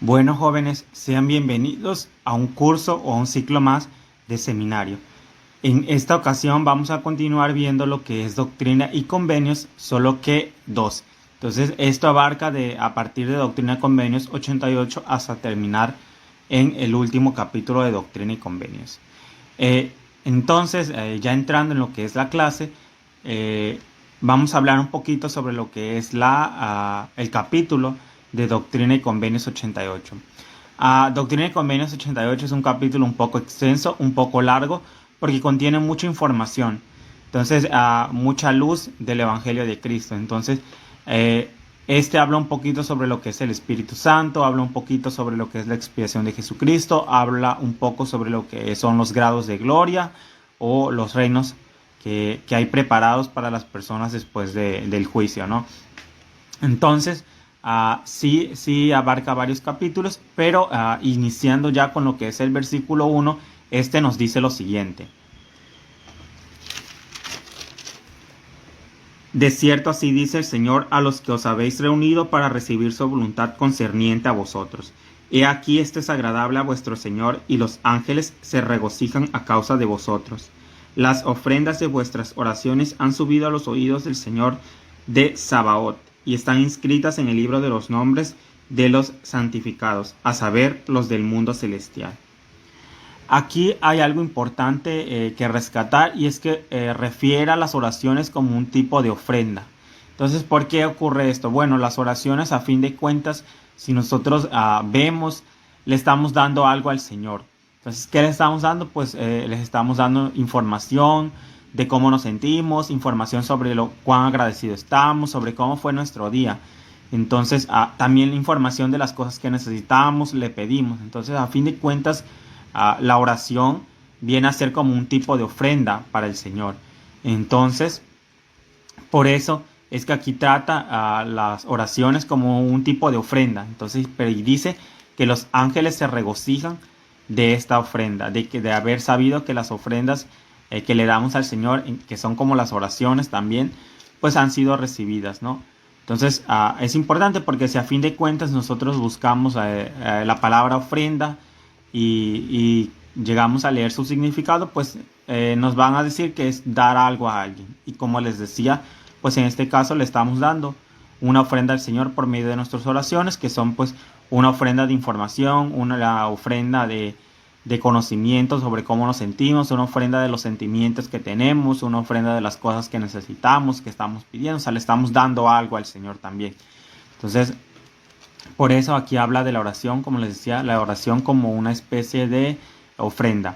Bueno, jóvenes, sean bienvenidos a un curso o a un ciclo más de seminario. En esta ocasión vamos a continuar viendo lo que es doctrina y convenios, solo que dos. Entonces, esto abarca a partir de Doctrina y Convenios 88 hasta terminar en el último capítulo de Doctrina y Convenios. Ya entrando en lo que es la clase, vamos a hablar un poquito sobre lo que es el capítulo de Doctrina y Convenios 88. Doctrina y Convenios 88 es un capítulo un poco extenso, un poco largo, porque contiene mucha información. Entonces, mucha luz del Evangelio de Cristo. Entonces, este habla un poquito sobre lo que es el Espíritu Santo, habla un poquito sobre lo que es la expiación de Jesucristo, habla un poco sobre lo que son los grados de gloria o los reinos que hay preparados para las personas después del juicio, ¿no? Entonces, sí abarca varios capítulos, pero iniciando ya con lo que es el versículo 1, este nos dice lo siguiente. De cierto así dice el Señor a los que os habéis reunido para recibir su voluntad concerniente a vosotros. He aquí esto es agradable a vuestro Señor, y los ángeles se regocijan a causa de vosotros. Las ofrendas de vuestras oraciones han subido a los oídos del Señor de Sabaoth, y están inscritas en el libro de los nombres de los santificados, a saber, los del mundo celestial. Aquí hay algo importante que rescatar, y es que refiere a las oraciones como un tipo de ofrenda. Entonces, ¿por qué ocurre esto? Bueno, las oraciones, a fin de cuentas, si nosotros vemos, le estamos dando algo al Señor. Entonces, ¿qué le estamos dando? Pues les estamos dando información de cómo nos sentimos, información sobre cuán agradecidos estamos, sobre cómo fue nuestro día. Entonces, también información de las cosas que necesitamos, le pedimos. Entonces, a fin de cuentas, la oración viene a ser como un tipo de ofrenda para el Señor. Entonces, por eso es que aquí trata las oraciones como un tipo de ofrenda. Entonces, pero dice que los ángeles se regocijan de esta ofrenda, de haber sabido que las ofrendas que le damos al Señor, que son como las oraciones también, pues han sido recibidas, ¿no? Entonces, es importante porque si a fin de cuentas nosotros buscamos la palabra ofrenda y llegamos a leer su significado, pues nos van a decir que es dar algo a alguien. Y como les decía, pues en este caso le estamos dando una ofrenda al Señor por medio de nuestras oraciones, que son pues una ofrenda de información, la ofrenda de conocimiento sobre cómo nos sentimos, una ofrenda de los sentimientos que tenemos, una ofrenda de las cosas que necesitamos, que estamos pidiendo. O sea, le estamos dando algo al Señor también. Entonces, por eso aquí habla de la oración, como les decía, la oración como una especie de ofrenda.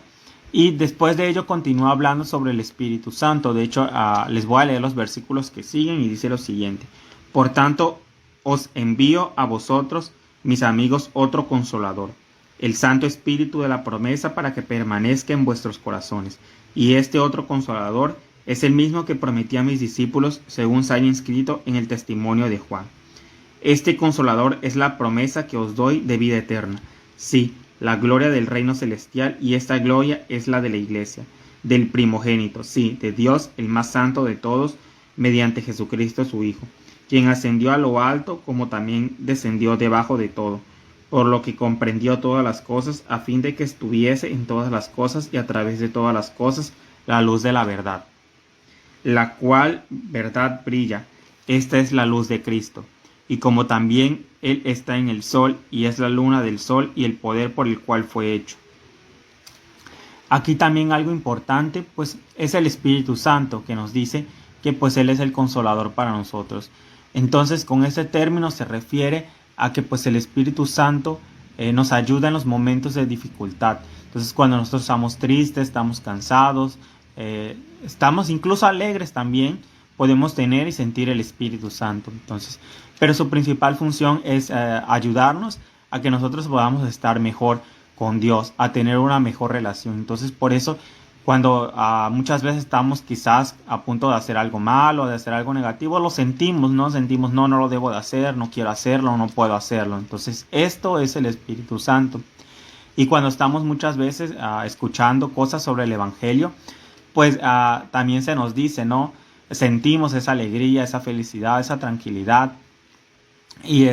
Y después de ello continúa hablando sobre el Espíritu Santo. De hecho, les voy a leer los versículos que siguen y dice lo siguiente. Por tanto, os envío a vosotros, mis amigos, otro consolador, el Santo Espíritu de la promesa, para que permanezca en vuestros corazones. Y este otro consolador es el mismo que prometí a mis discípulos, según se haya inscrito en el testimonio de Juan. Este consolador es la promesa que os doy de vida eterna. Sí, la gloria del reino celestial, y esta gloria es la de la iglesia, del primogénito, sí, de Dios, el más santo de todos, mediante Jesucristo su Hijo, quien ascendió a lo alto, como también descendió debajo de todo, por lo que comprendió todas las cosas, a fin de que estuviese en todas las cosas y a través de todas las cosas la luz de la verdad, la cual verdad brilla. Esta es la luz de Cristo. Y como también Él está en el sol, y es la luna del sol y el poder por el cual fue hecho. Aquí también algo importante, pues es el Espíritu Santo, que nos dice que pues Él es el consolador para nosotros. Entonces, con este término se refiere a que pues el Espíritu Santo nos ayuda en los momentos de dificultad. Entonces, cuando nosotros estamos tristes, estamos cansados, estamos incluso alegres también, podemos tener y sentir el Espíritu Santo. Entonces, pero su principal función es ayudarnos a que nosotros podamos estar mejor con Dios, a tener una mejor relación. Entonces, por eso, cuando muchas veces estamos quizás a punto de hacer algo malo, de hacer algo negativo, lo sentimos, ¿no? Sentimos, no lo debo de hacer, no quiero hacerlo, no puedo hacerlo. Entonces, esto es el Espíritu Santo. Y cuando estamos muchas veces escuchando cosas sobre el Evangelio, pues también se nos dice, ¿no? Sentimos esa alegría, esa felicidad, esa tranquilidad. Y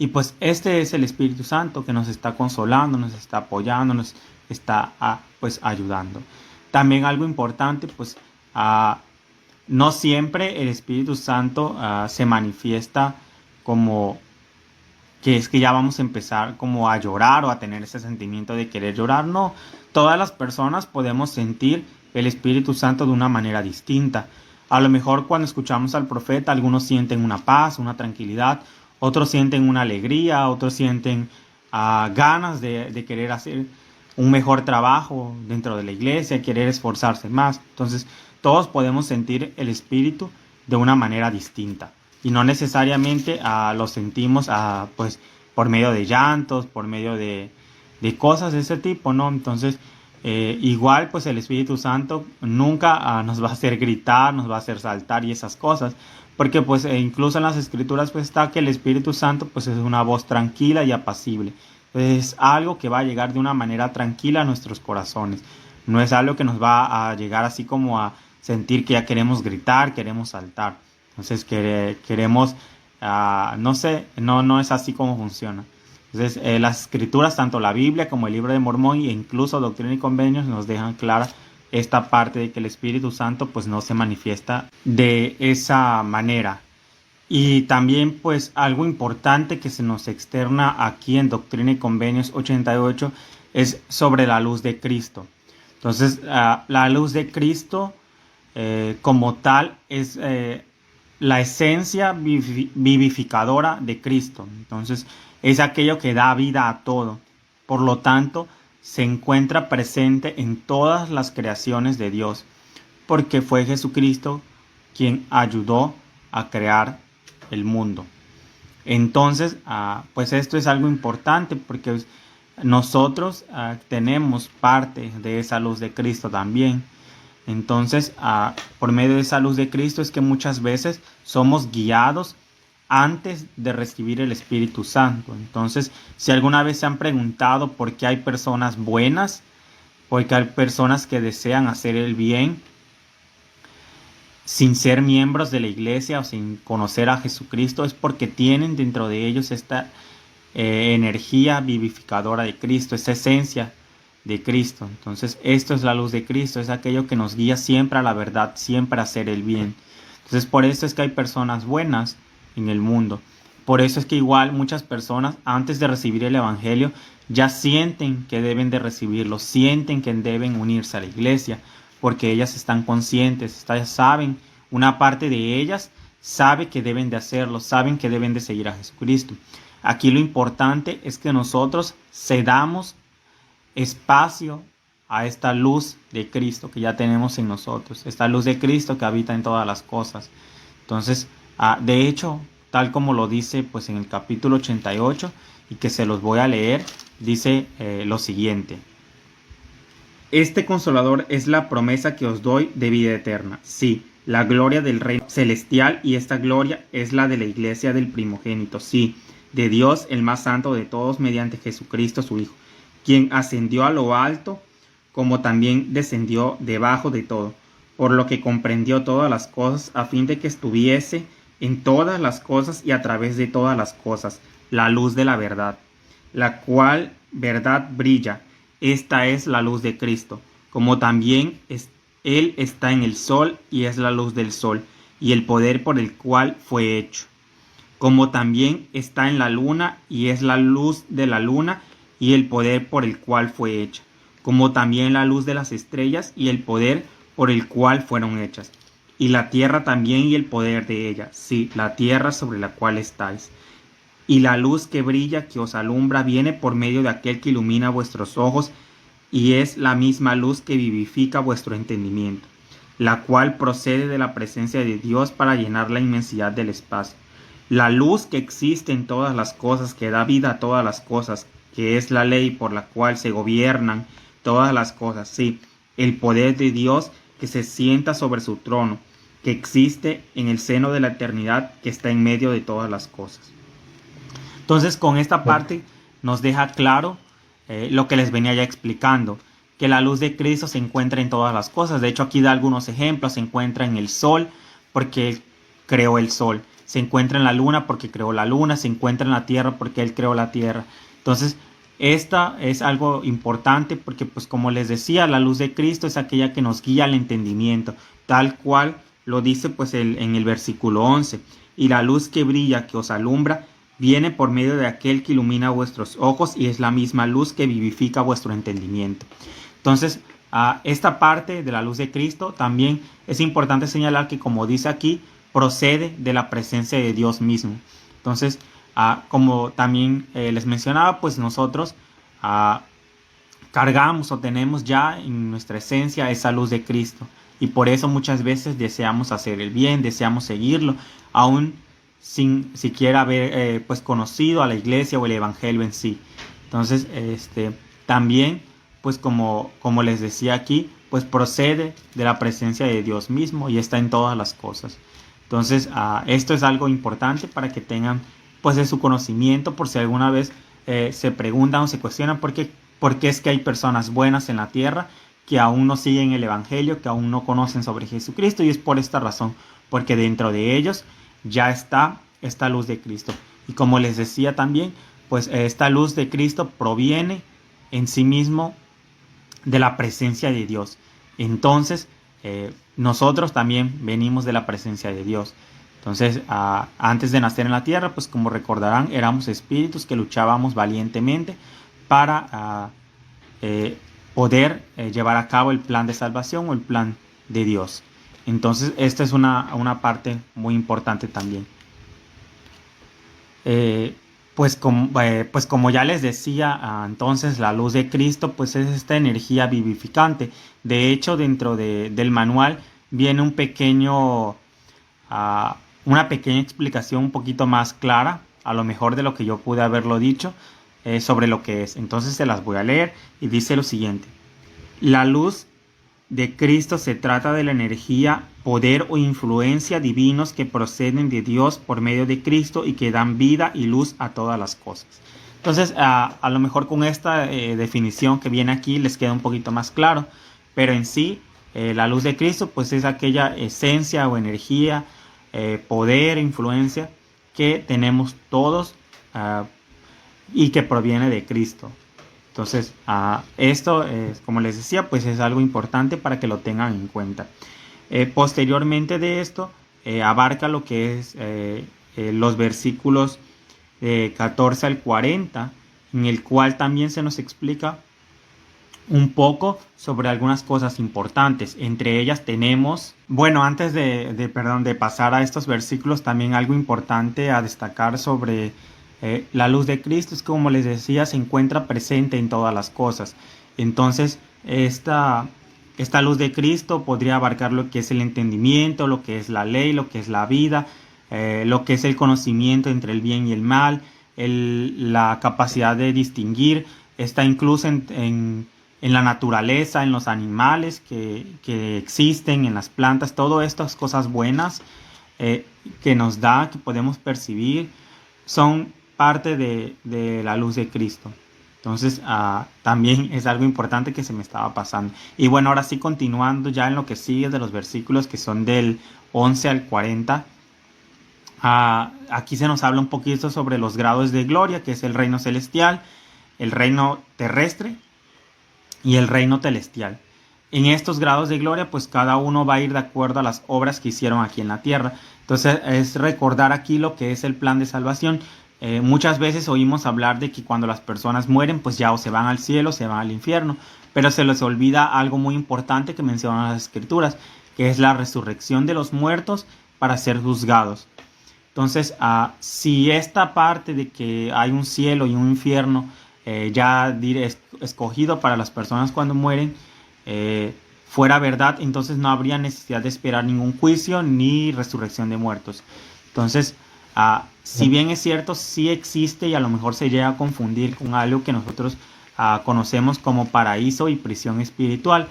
Y pues este es el Espíritu Santo que nos está consolando, nos está apoyando, nos está pues ayudando. También algo importante, pues no siempre el Espíritu Santo se manifiesta como que es que ya vamos a empezar como a llorar o a tener ese sentimiento de querer llorar. No, todas las personas podemos sentir el Espíritu Santo de una manera distinta. A lo mejor cuando escuchamos al profeta, algunos sienten una paz, una tranquilidad, otros sienten una alegría, otros sienten ganas de querer hacer un mejor trabajo dentro de la iglesia, querer esforzarse más. Entonces, todos podemos sentir el Espíritu de una manera distinta. Y no necesariamente lo sentimos pues por medio de llantos, por medio de cosas de ese tipo, ¿no? Entonces, igual pues el Espíritu Santo nunca nos va a hacer gritar, nos va a hacer saltar y esas cosas. Porque pues incluso en las Escrituras pues está que el Espíritu Santo pues es una voz tranquila y apacible. Es algo que va a llegar de una manera tranquila a nuestros corazones. No es algo que nos va a llegar así como a sentir que ya queremos gritar, queremos saltar. Entonces queremos, no sé, no es así como funciona. Entonces las Escrituras, tanto la Biblia como el Libro de Mormón e incluso Doctrina y Convenios nos dejan clara esta parte de que el Espíritu Santo pues no se manifiesta de esa manera. Y también pues algo importante que se nos externa aquí en Doctrina y Convenios 88 es sobre la luz de Cristo. Entonces la luz de Cristo como tal es la esencia vivificadora de Cristo. Entonces es aquello que da vida a todo. Por lo tanto, se encuentra presente en todas las creaciones de Dios, porque fue Jesucristo quien ayudó a crear el mundo. Entonces, pues esto es algo importante porque nosotros tenemos parte de esa luz de Cristo también. Entonces, por medio de esa luz de Cristo es que muchas veces somos guiados antes de recibir el Espíritu Santo. Entonces, si alguna vez se han preguntado por qué hay personas buenas, porque hay personas que desean hacer el bien sin ser miembros de la iglesia o sin conocer a Jesucristo, es porque tienen dentro de ellos esta energía vivificadora de Cristo, esa esencia de Cristo. Entonces esto es la luz de Cristo, es aquello que nos guía siempre a la verdad, siempre a hacer el bien. Entonces por eso es que hay personas buenas en el mundo. Por eso es que igual muchas personas antes de recibir el evangelio ya sienten que deben de recibirlo, sienten que deben unirse a la iglesia, porque ellas están conscientes, saben, una parte de ellas sabe que deben de hacerlo, saben que deben de seguir a Jesucristo. Aquí lo importante es que nosotros cedamos espacio a esta luz de Cristo que ya tenemos en nosotros, esta luz de Cristo que habita en todas las cosas. Entonces, de hecho, tal como lo dice pues en el capítulo 88 y que se los voy a leer, dice lo siguiente: este Consolador es la promesa que os doy de vida eterna, sí, la gloria del reino celestial, y esta gloria es la de la iglesia del primogénito, sí, de Dios el más santo de todos, mediante Jesucristo su Hijo, quien ascendió a lo alto, como también descendió debajo de todo, por lo que comprendió todas las cosas, a fin de que estuviese en todas las cosas y a través de todas las cosas, la luz de la verdad, la cual verdad brilla. Esta es la luz de Cristo, como también Él está en el sol y es la luz del sol, y el poder por el cual fue hecho. Como también está en la luna y es la luz de la luna y el poder por el cual fue hecha. Como también la luz de las estrellas y el poder por el cual fueron hechas. Y la tierra también y el poder de ella, sí, la tierra sobre la cual estáis. Y la luz que brilla, que os alumbra, viene por medio de aquel que ilumina vuestros ojos, y es la misma luz que vivifica vuestro entendimiento, la cual procede de la presencia de Dios para llenar la inmensidad del espacio. La luz que existe en todas las cosas, que da vida a todas las cosas, que es la ley por la cual se gobiernan todas las cosas, sí, el poder de Dios que se sienta sobre su trono, que existe en el seno de la eternidad, que está en medio de todas las cosas. Entonces, con esta parte nos deja claro lo que les venía ya explicando, que la luz de Cristo se encuentra en todas las cosas. De hecho, aquí da algunos ejemplos. Se encuentra en el sol, porque Él creó el sol. se encuentra en la luna porque creó la luna, se encuentra en la tierra porque Él creó la tierra. Entonces, esta es algo importante porque, pues como les decía, la luz de Cristo es aquella que nos guía al entendimiento, tal cual lo dice pues en el versículo 11. Y la luz que brilla, que os alumbra, viene por medio de aquel que ilumina vuestros ojos y es la misma luz que vivifica vuestro entendimiento. Entonces, esta parte de la luz de Cristo también es importante señalar que, como dice aquí, procede de la presencia de Dios mismo. Entonces, como también les mencionaba, pues nosotros cargamos o tenemos ya en nuestra esencia esa luz de Cristo. Y por eso muchas veces deseamos hacer el bien, deseamos seguirlo, aún sin siquiera haber pues conocido a la iglesia o el evangelio en sí. Entonces, también, pues como les decía aquí, pues procede de la presencia de Dios mismo y está en todas las cosas. Entonces, esto es algo importante para que tengan pues de su conocimiento, por si alguna vez se preguntan o se cuestionan por qué es que hay personas buenas en la tierra que aún no siguen el evangelio, que aún no conocen sobre Jesucristo, y es por esta razón, porque dentro de ellos ya está esta luz de Cristo. Y como les decía también, pues esta luz de Cristo proviene en sí mismo de la presencia de Dios. Entonces, nosotros también venimos de la presencia de Dios. Entonces, antes de nacer en la tierra, pues como recordarán, éramos espíritus que luchábamos valientemente para poder llevar a cabo el plan de salvación o el plan de Dios. Entonces, esta es una parte muy importante también. Pues como ya les decía, entonces la luz de Cristo pues es esta energía vivificante. De hecho, dentro del manual viene una pequeña explicación un poquito más clara, a lo mejor de lo que yo pude haberlo dicho, sobre lo que es. Entonces se las voy a leer y dice lo siguiente: la luz de Cristo se trata de la energía, poder o influencia divinos que proceden de Dios por medio de Cristo y que dan vida y luz a todas las cosas. Entonces, a lo mejor con esta definición que viene aquí les queda un poquito más claro, pero en sí, la luz de Cristo pues es aquella esencia o energía, poder, influencia que tenemos todos y que proviene de Cristo. Entonces, esto, como les decía, pues es algo importante para que lo tengan en cuenta. Posteriormente de esto, abarca lo que es los versículos 14 al 40, en el cual también se nos explica un poco sobre algunas cosas importantes. Entre ellas tenemos, bueno, antes de pasar a estos versículos, también algo importante a destacar sobre la luz de Cristo es que, como les decía, se encuentra presente en todas las cosas. Entonces, esta luz de Cristo podría abarcar lo que es el entendimiento, lo que es la ley, lo que es la vida, lo que es el conocimiento entre el bien y el mal, la capacidad de distinguir. Está incluso en la naturaleza, en los animales que existen, en las plantas, todas estas cosas buenas que nos da, que podemos percibir, son parte de la luz de Cristo. Entonces, también es algo importante que se me estaba pasando. Y bueno, ahora sí, continuando ya en lo que sigue de los versículos que son del 11 al 40, aquí se nos habla un poquito sobre los grados de gloria, que es el reino celestial, el reino terrestre y el reino celestial. En estos grados de gloria, pues cada uno va a ir de acuerdo a las obras que hicieron aquí en la tierra. Entonces, es recordar aquí lo que es el plan de salvación. Muchas veces oímos hablar de que cuando las personas mueren, pues ya o se van al cielo o se van al infierno, pero se les olvida algo muy importante que mencionan las escrituras, que es la resurrección de los muertos para ser juzgados. Entonces, si esta parte de que hay un cielo y un infierno ya escogido para las personas cuando mueren fuera verdad, entonces no habría necesidad de esperar ningún juicio ni resurrección de muertos. Entonces, si bien es cierto, sí existe y a lo mejor se llega a confundir con algo que nosotros conocemos como paraíso y prisión espiritual.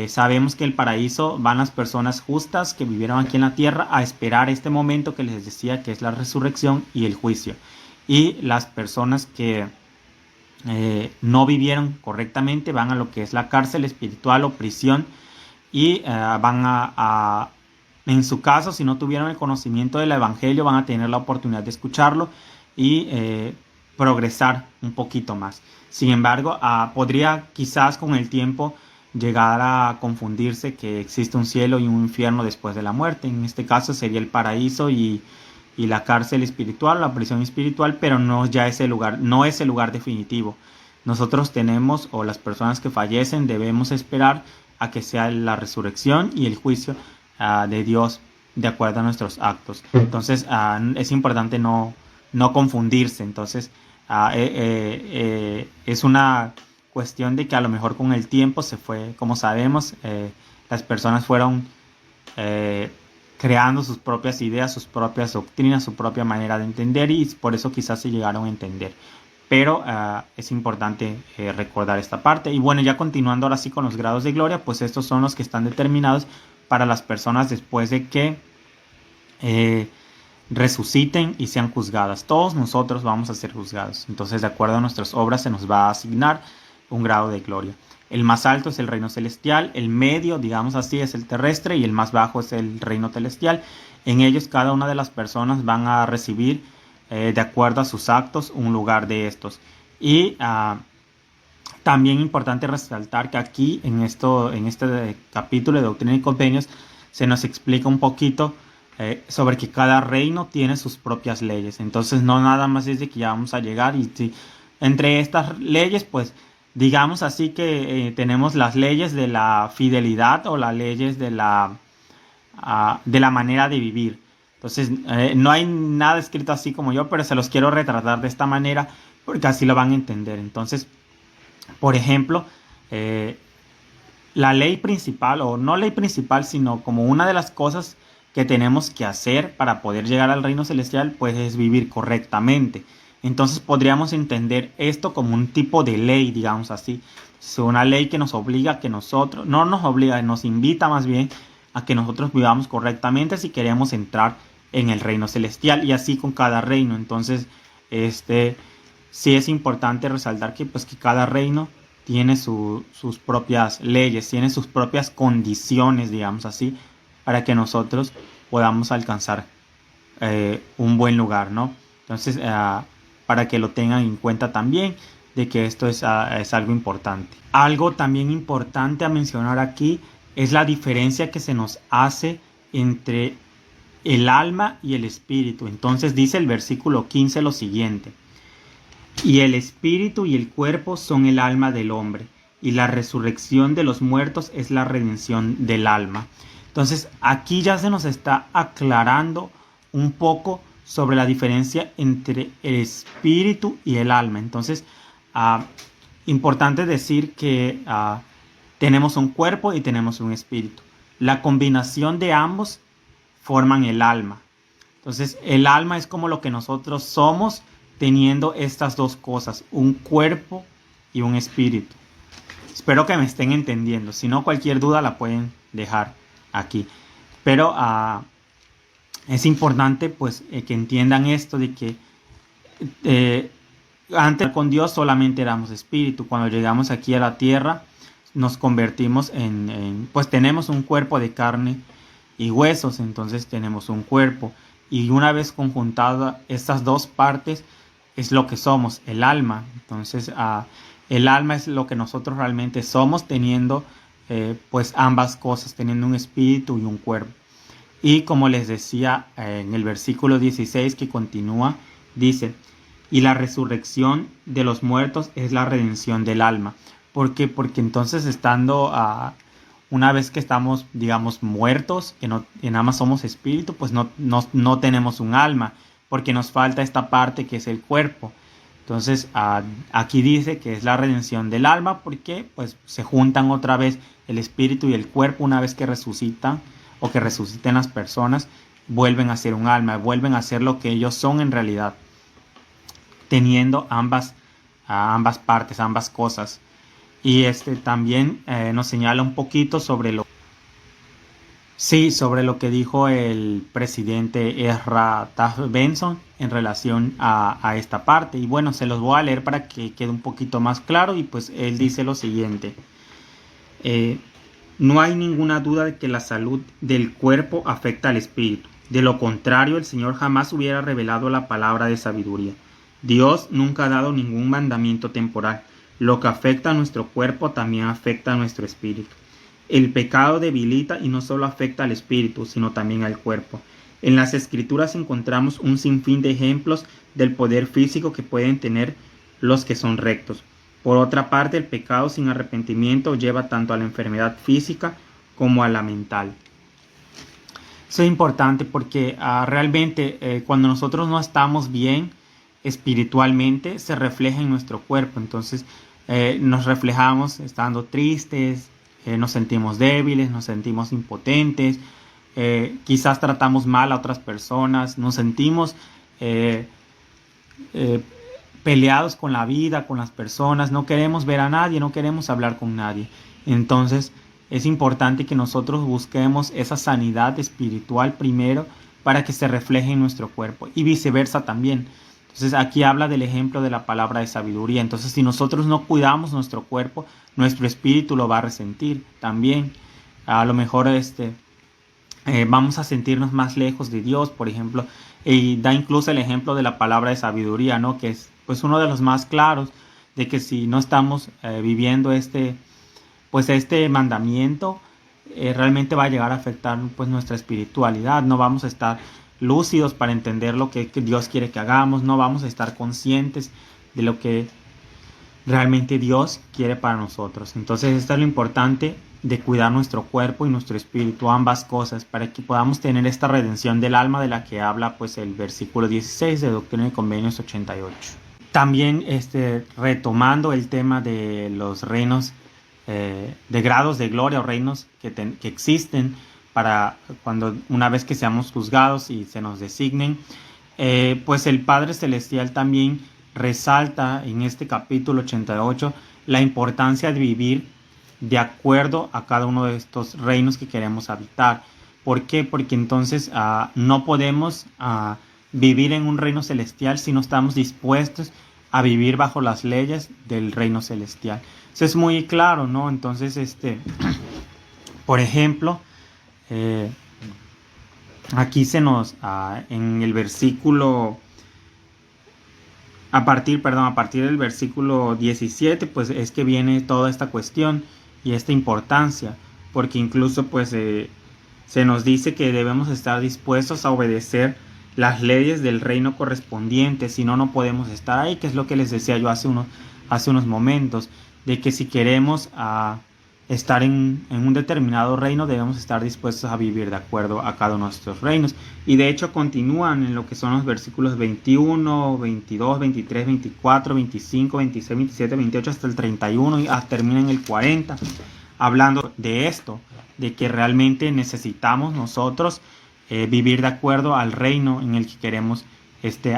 Sabemos que el paraíso van las personas justas que vivieron aquí en la tierra a esperar este momento que les decía, que es la resurrección y el juicio. Y las personas que no vivieron correctamente van a lo que es la cárcel espiritual o prisión y van a En su caso, si no tuvieron el conocimiento del Evangelio, van a tener la oportunidad de escucharlo y progresar un poquito más. Sin embargo, podría quizás con el tiempo llegar a confundirse que existe un cielo y un infierno después de la muerte. En este caso sería el paraíso y la cárcel espiritual, la prisión espiritual, pero no ya ese lugar, no es el lugar definitivo. Nosotros tenemos, o las personas que fallecen, debemos esperar a que sea la resurrección y el juicio de Dios de acuerdo a nuestros actos. Entonces es importante no confundirse. Entonces es una cuestión de que a lo mejor con el tiempo se fue, como sabemos, las personas fueron creando sus propias ideas, sus propias doctrinas, su propia manera de entender, y por eso quizás se llegaron a entender. Pero es importante recordar esta parte. Y bueno, ya continuando ahora sí con los grados de gloria, pues estos son los que están determinados para las personas después de que resuciten y sean juzgadas. Todos nosotros vamos a ser juzgados. Entonces, de acuerdo a nuestras obras, se nos va a asignar un grado de gloria. El más alto es el reino celestial, el medio, digamos así, es el terrestre, y el más bajo es el reino celestial. En ellos cada una de las personas van a recibir, de acuerdo a sus actos, un lugar de estos. Y también importante resaltar que aquí en este capítulo de Doctrina y Convenios se nos explica un poquito sobre que cada reino tiene sus propias leyes. Entonces no nada más es de que ya vamos a llegar y si, entre estas leyes, pues digamos así que tenemos las leyes de la fidelidad o las leyes de la manera de vivir. Entonces no hay nada escrito así como yo, pero se los quiero retratar de esta manera porque así lo van a entender. Entonces, por ejemplo, la ley principal, o no ley principal, sino como una de las cosas que tenemos que hacer para poder llegar al reino celestial, pues es vivir correctamente. Entonces podríamos entender esto como un tipo de ley, digamos así. Es una ley que nos obliga a que nosotros, no nos obliga, nos invita más bien a que nosotros vivamos correctamente si queremos entrar en el reino celestial, y así con cada reino. Entonces, sí es importante resaltar que, pues, que cada reino tiene sus propias leyes, tiene sus propias condiciones, digamos así, para que nosotros podamos alcanzar un buen lugar, ¿no? Entonces, para que lo tengan en cuenta también, de que esto es algo importante. Algo también importante a mencionar aquí es la diferencia que se nos hace entre el alma y el espíritu. Entonces dice el versículo 15 lo siguiente: y el espíritu y el cuerpo son el alma del hombre, y la resurrección de los muertos es la redención del alma. Entonces aquí ya se nos está aclarando un poco sobre la diferencia entre el espíritu y el alma. Entonces, importante decir que tenemos un cuerpo y tenemos un espíritu. La combinación de ambos forman el alma. Entonces, el alma es como lo que nosotros somos teniendo estas dos cosas, un cuerpo y un espíritu. Espero que me estén entendiendo. Si no, cualquier duda la pueden dejar aquí. Pero es importante, pues, que entiendan esto de que antes con Dios solamente éramos espíritu. Cuando llegamos aquí a la tierra, nos convertimos pues tenemos un cuerpo de carne y huesos. Entonces tenemos un cuerpo, y una vez conjuntadas estas dos partes es lo que somos, el alma. Entonces el alma es lo que nosotros realmente somos, teniendo pues ambas cosas, teniendo un espíritu y un cuerpo. Y como les decía, en el versículo 16 que continúa, dice: y la resurrección de los muertos es la redención del alma. ¿Por qué? Porque entonces estando una vez que estamos, digamos, muertos, que nada más somos espíritu, pues no tenemos un alma, porque nos falta esta parte que es el cuerpo. Entonces aquí dice que es la redención del alma, porque pues se juntan otra vez el espíritu y el cuerpo. Una vez que resucitan, o que resuciten las personas, vuelven a ser un alma, vuelven a ser lo que ellos son en realidad, teniendo ambas partes, ambas cosas. Y también nos señala un poquito sobre lo que dijo el presidente Ezra Taft Benson en relación a esta parte. Y bueno, se los voy a leer para que quede un poquito más claro. Y pues él dice lo siguiente: No hay ninguna duda de que la salud del cuerpo afecta al espíritu. De lo contrario, el Señor jamás hubiera revelado la palabra de sabiduría. Dios nunca ha dado ningún mandamiento temporal. Lo que afecta a nuestro cuerpo también afecta a nuestro espíritu. El pecado debilita y no solo afecta al espíritu, sino también al cuerpo. En las Escrituras encontramos un sinfín de ejemplos del poder físico que pueden tener los que son rectos. Por otra parte, el pecado sin arrepentimiento lleva tanto a la enfermedad física como a la mental. Eso es importante porque realmente cuando nosotros no estamos bien espiritualmente, se refleja en nuestro cuerpo. Entonces nos reflejamos estando tristes, nos sentimos débiles, nos sentimos impotentes, quizás tratamos mal a otras personas, nos sentimos peleados con la vida, con las personas, no queremos ver a nadie, no queremos hablar con nadie. Entonces es importante que nosotros busquemos esa sanidad espiritual primero para que se refleje en nuestro cuerpo y viceversa también. Entonces aquí habla del ejemplo de la palabra de sabiduría. Entonces si nosotros no cuidamos nuestro cuerpo, nuestro espíritu lo va a resentir también. A lo mejor vamos a sentirnos más lejos de Dios, por ejemplo, y da incluso el ejemplo de la palabra de sabiduría, ¿no? Que es pues uno de los más claros de que si no estamos viviendo este mandamiento, realmente va a llegar a afectar pues nuestra espiritualidad. No vamos a estar lúcidos para entender lo que Dios quiere que hagamos, no vamos a estar conscientes de lo que realmente Dios quiere para nosotros. Entonces esto es lo importante de cuidar nuestro cuerpo y nuestro espíritu, ambas cosas, para que podamos tener esta redención del alma de la que habla pues el versículo 16 de Doctrina y Convenios 88. También retomando el tema de los reinos de grados de gloria o reinos que existen para cuando una vez que seamos juzgados y se nos designen, pues el Padre Celestial también resalta en este capítulo 88 la importancia de vivir de acuerdo a cada uno de estos reinos que queremos habitar. ¿Por qué? Porque entonces no podemos vivir en un reino celestial si no estamos dispuestos a vivir bajo las leyes del reino celestial. Eso es muy claro, ¿no? Entonces, por ejemplo, aquí se nos, en el versículo, a partir del versículo 17, pues es que viene toda esta cuestión y esta importancia, porque incluso pues se nos dice que debemos estar dispuestos a obedecer las leyes del reino correspondiente, si no, no podemos estar ahí, que es lo que les decía yo hace unos momentos, de que si queremos estar en un determinado reino, debemos estar dispuestos a vivir de acuerdo a cada uno de estos reinos. Y de hecho continúan en lo que son los versículos 21, 22, 23, 24, 25, 26, 27, 28 hasta el 31 y termina en el 40, hablando de esto, de que realmente necesitamos nosotros vivir de acuerdo al reino en el que queremos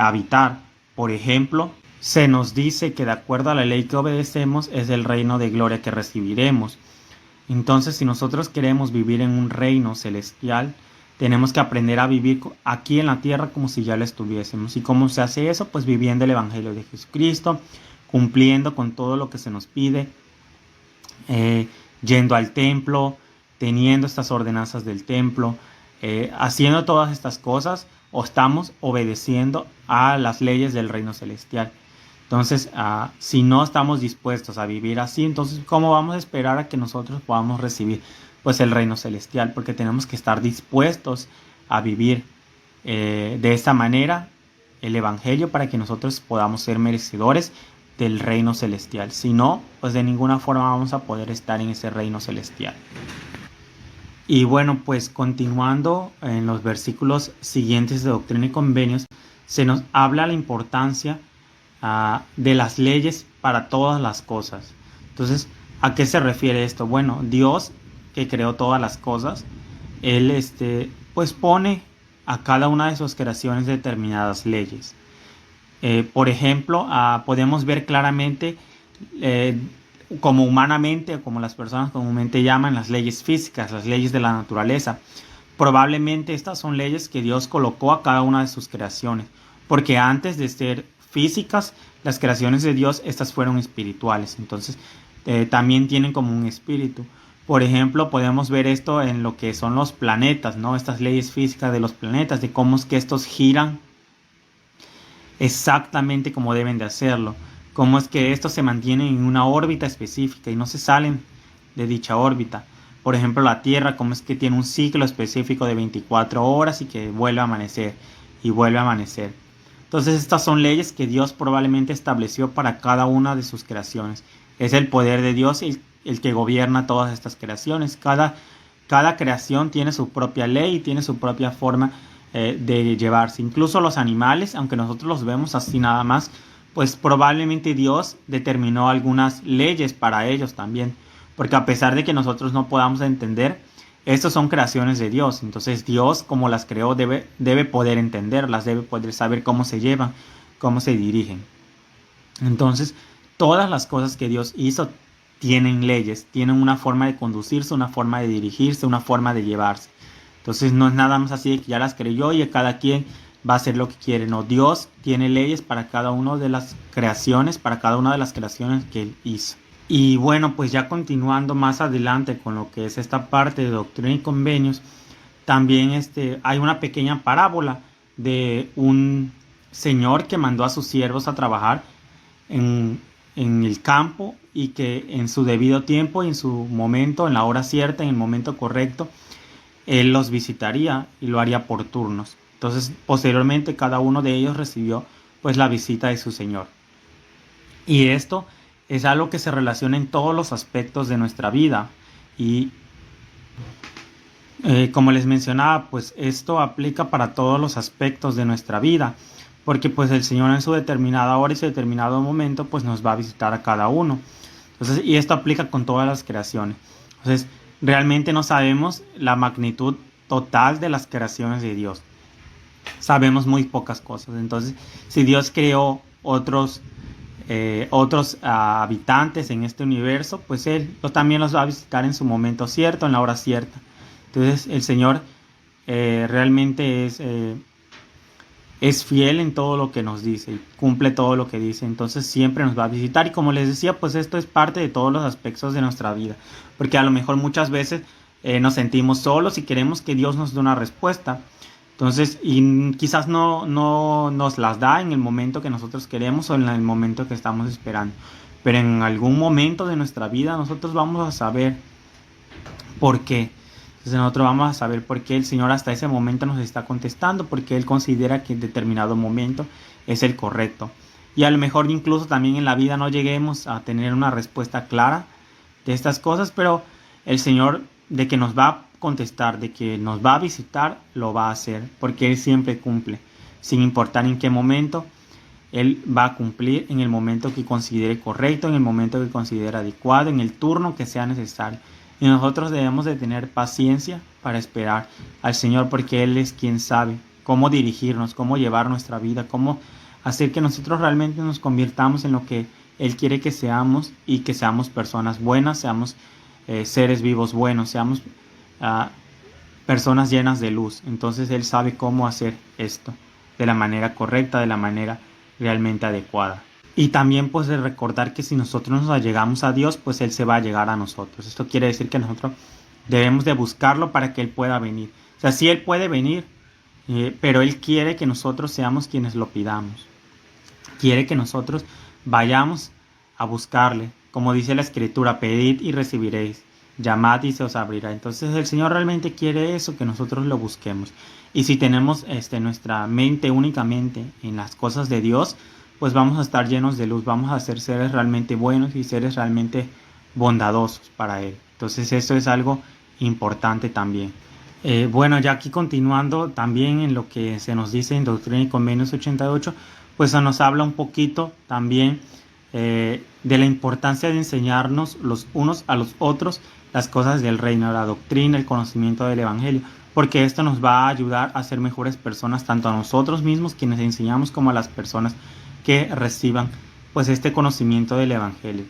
habitar. Por ejemplo, se nos dice que de acuerdo a la ley que obedecemos es el reino de gloria que recibiremos. Entonces, si nosotros queremos vivir en un reino celestial, tenemos que aprender a vivir aquí en la tierra como si ya lo estuviésemos. ¿Y cómo se hace eso? Pues viviendo el Evangelio de Jesucristo, cumpliendo con todo lo que se nos pide, yendo al templo, teniendo estas ordenanzas del templo, haciendo todas estas cosas, o estamos obedeciendo a las leyes del reino celestial. Entonces, si no estamos dispuestos a vivir así, entonces, ¿cómo vamos a esperar a que nosotros podamos recibir pues el reino celestial? Porque tenemos que estar dispuestos a vivir de esa manera el Evangelio para que nosotros podamos ser merecedores del reino celestial. Si no, pues de ninguna forma vamos a poder estar en ese reino celestial. Y bueno, pues continuando en los versículos siguientes de Doctrina y Convenios, se nos habla la importancia de las leyes para todas las cosas. Entonces, ¿a qué se refiere esto? Bueno, Dios, que creó todas las cosas, Él pues pone a cada una de sus creaciones determinadas leyes. Por ejemplo, podemos ver claramente como humanamente, o como las personas comúnmente llaman, las leyes físicas, las leyes de la naturaleza. Probablemente estas son leyes que Dios colocó a cada una de sus creaciones, porque antes de ser físicas, las creaciones de Dios, estas fueron espirituales. Entonces, también tienen como un espíritu. Por ejemplo, podemos ver esto en lo que son los planetas, ¿no? Estas leyes físicas de los planetas, de cómo es que estos giran exactamente como deben de hacerlo. Cómo es que estos se mantienen en una órbita específica y no se salen de dicha órbita. Por ejemplo, la Tierra, cómo es que tiene un ciclo específico de 24 horas y que vuelve a amanecer y vuelve a amanecer. Entonces estas son leyes que Dios probablemente estableció para cada una de sus creaciones. Es el poder de Dios el que gobierna todas estas creaciones. Cada creación tiene su propia ley y tiene su propia forma de llevarse. Incluso los animales, aunque nosotros los vemos así nada más, pues probablemente Dios determinó algunas leyes para ellos también. Porque a pesar de que nosotros no podamos entender, estas son creaciones de Dios. Entonces Dios, como las creó, debe poder entenderlas, debe poder saber cómo se llevan, cómo se dirigen. Entonces, todas las cosas que Dios hizo tienen leyes, tienen una forma de conducirse, una forma de dirigirse, una forma de llevarse. Entonces no es nada más así de que ya las creyó y cada quien va a hacer lo que quiere. No, Dios tiene leyes para cada una de las creaciones, para cada una de las creaciones que Él hizo. Y bueno, pues ya continuando más adelante con lo que es esta parte de Doctrina y Convenios, también hay una pequeña parábola de un señor que mandó a sus siervos a trabajar en el campo y que en su debido tiempo y en su momento, en la hora cierta, en el momento correcto, él los visitaría y lo haría por turnos. Entonces, posteriormente cada uno de ellos recibió pues la visita de su señor. Y esto es algo que se relaciona en todos los aspectos de nuestra vida. Y como les mencionaba, pues esto aplica para todos los aspectos de nuestra vida. Porque pues el Señor en su determinada hora y su determinado momento pues nos va a visitar a cada uno. Entonces, y esto aplica con todas las creaciones. Entonces, realmente no sabemos la magnitud total de las creaciones de Dios. Sabemos muy pocas cosas. Entonces, si Dios creó otros habitantes en este universo, pues Él también los va a visitar en su momento cierto, en la hora cierta. Entonces, el Señor realmente es fiel en todo lo que nos dice y cumple todo lo que dice. Entonces siempre nos va a visitar y como les decía, pues esto es parte de todos los aspectos de nuestra vida, porque a lo mejor muchas veces nos sentimos solos y queremos que Dios nos dé una respuesta. Entonces, y quizás no nos las da en el momento que nosotros queremos o en el momento que estamos esperando, pero en algún momento de nuestra vida nosotros vamos a saber por qué. Entonces nosotros vamos a saber por qué el Señor hasta ese momento nos está contestando, porque Él considera que en determinado momento es el correcto. Y a lo mejor incluso también en la vida no lleguemos a tener una respuesta clara de estas cosas, pero el Señor de que nos va a contestar, de que nos va a visitar, lo va a hacer, porque Él siempre cumple, sin importar en qué momento. Él va a cumplir en el momento que considere correcto, en el momento que considere adecuado, en el turno que sea necesario. Y nosotros debemos de tener paciencia para esperar al Señor, porque Él es quien sabe cómo dirigirnos, cómo llevar nuestra vida, cómo hacer que nosotros realmente nos convirtamos en lo que Él quiere que seamos y que seamos personas buenas, seamos seres vivos buenos, seamos personas llenas de luz. Entonces Él sabe cómo hacer esto de la manera correcta, de la manera realmente adecuada. Y también pues de recordar que si nosotros nos allegamos a Dios, pues Él se va a llegar a nosotros. Esto quiere decir que nosotros debemos de buscarlo para que Él pueda venir. O sea, sí Él puede venir, pero Él quiere que nosotros seamos quienes lo pidamos. Quiere que nosotros vayamos a buscarle. Como dice la Escritura, pedid y recibiréis. Llamad y se os abrirá. Entonces el Señor realmente quiere eso, que nosotros lo busquemos. Y si tenemos nuestra mente únicamente en las cosas de Dios, pues vamos a estar llenos de luz, vamos a ser seres realmente buenos y seres realmente bondadosos para Él. Entonces eso es algo importante también. Bueno, ya aquí continuando también en lo que se nos dice en Doctrina y Convenios 88, pues se nos habla un poquito también de la importancia de enseñarnos los unos a los otros las cosas del reino, la doctrina, el conocimiento del Evangelio, porque esto nos va a ayudar a ser mejores personas, tanto a nosotros mismos quienes enseñamos como a las personas que reciban pues este conocimiento del Evangelio.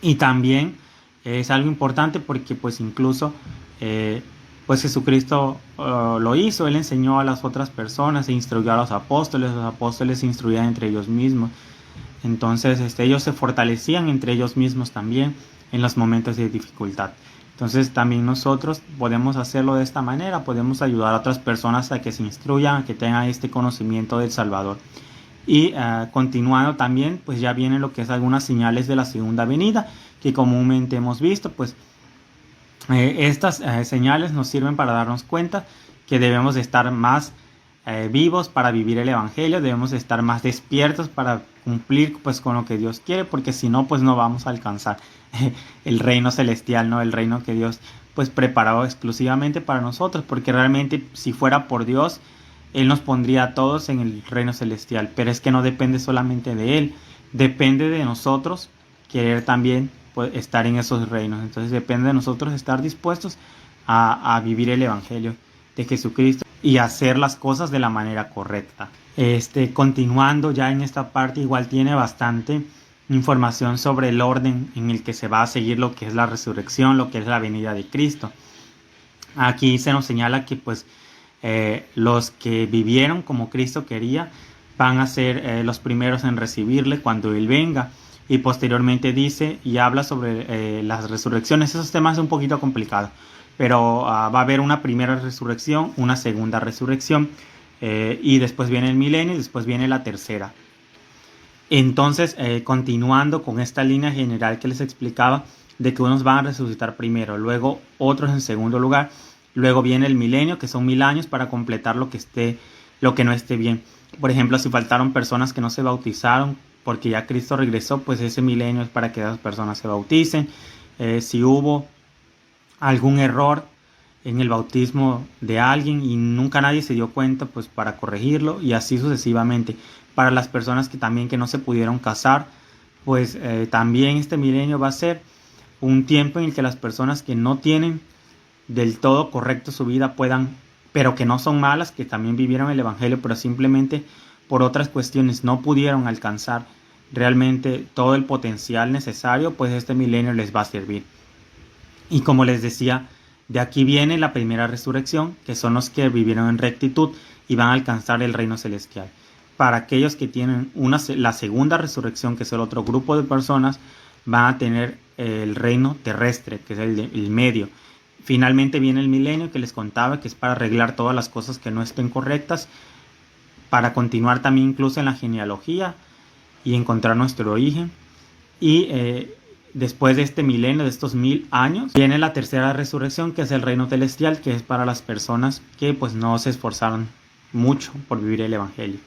Y también es algo importante porque pues incluso pues Jesucristo lo hizo. Él enseñó a las otras personas, e instruyó a los apóstoles se instruían entre ellos mismos. Entonces ellos se fortalecían entre ellos mismos también. en los momentos de dificultad. Entonces también nosotros podemos hacerlo de esta manera, podemos ayudar a otras personas a que se instruyan, a que tengan este conocimiento del Salvador. Y continuando también, pues ya vienen lo que es algunas señales de la segunda venida, que comúnmente hemos visto, pues estas señales nos sirven para darnos cuenta que debemos de estar más vivos para vivir el Evangelio, debemos de estar más despiertos para cumplir pues con lo que Dios quiere, porque si no pues no vamos a alcanzar el reino celestial, no el reino que Dios pues preparado exclusivamente para nosotros, porque realmente si fuera por Dios Él nos pondría a todos en el reino celestial, pero es que no depende solamente de Él, depende de nosotros querer también pues, estar en esos reinos. Entonces depende de nosotros estar dispuestos a vivir el Evangelio de Jesucristo y hacer las cosas de la manera correcta. Continuando ya en esta parte, igual tiene bastante información sobre el orden en el que se va a seguir lo que es la resurrección, lo que es la venida de Cristo. Aquí se nos señala que pues los que vivieron como Cristo quería van a ser los primeros en recibirle cuando Él venga. Y posteriormente dice y habla sobre las resurrecciones. Esos temas son un poquito complicados, pero va a haber una primera resurrección, una segunda resurrección, y después viene el milenio y después viene la tercera. Entonces, continuando con esta línea general que les explicaba, de que unos van a resucitar primero, luego otros en segundo lugar, luego viene el milenio, que son 1000 años para completar lo que no esté bien. Por ejemplo, si faltaron personas que no se bautizaron porque ya Cristo regresó, pues ese milenio es para que esas personas se bauticen. Si hubo algún error en el bautismo de alguien y nunca nadie se dio cuenta, pues para corregirlo, y así sucesivamente. Para las personas que también que no se pudieron casar, pues también este milenio va a ser un tiempo en el que las personas que no tienen del todo correcto su vida puedan, pero que no son malas, que también vivieron el Evangelio, pero simplemente por otras cuestiones no pudieron alcanzar realmente todo el potencial necesario, pues este milenio les va a servir. Y como les decía, de aquí viene la primera resurrección, que son los que vivieron en rectitud y van a alcanzar el reino celestial. Para aquellos que tienen la segunda resurrección, que es el otro grupo de personas, van a tener el reino terrestre, que es el medio. Finalmente viene el milenio que les contaba, que es para arreglar todas las cosas que no estén correctas, para continuar también incluso en la genealogía y encontrar nuestro origen. Y después de este milenio, de estos 1000 años, viene la tercera resurrección, que es el reino celestial, que es para las personas que pues no se esforzaron mucho por vivir el Evangelio.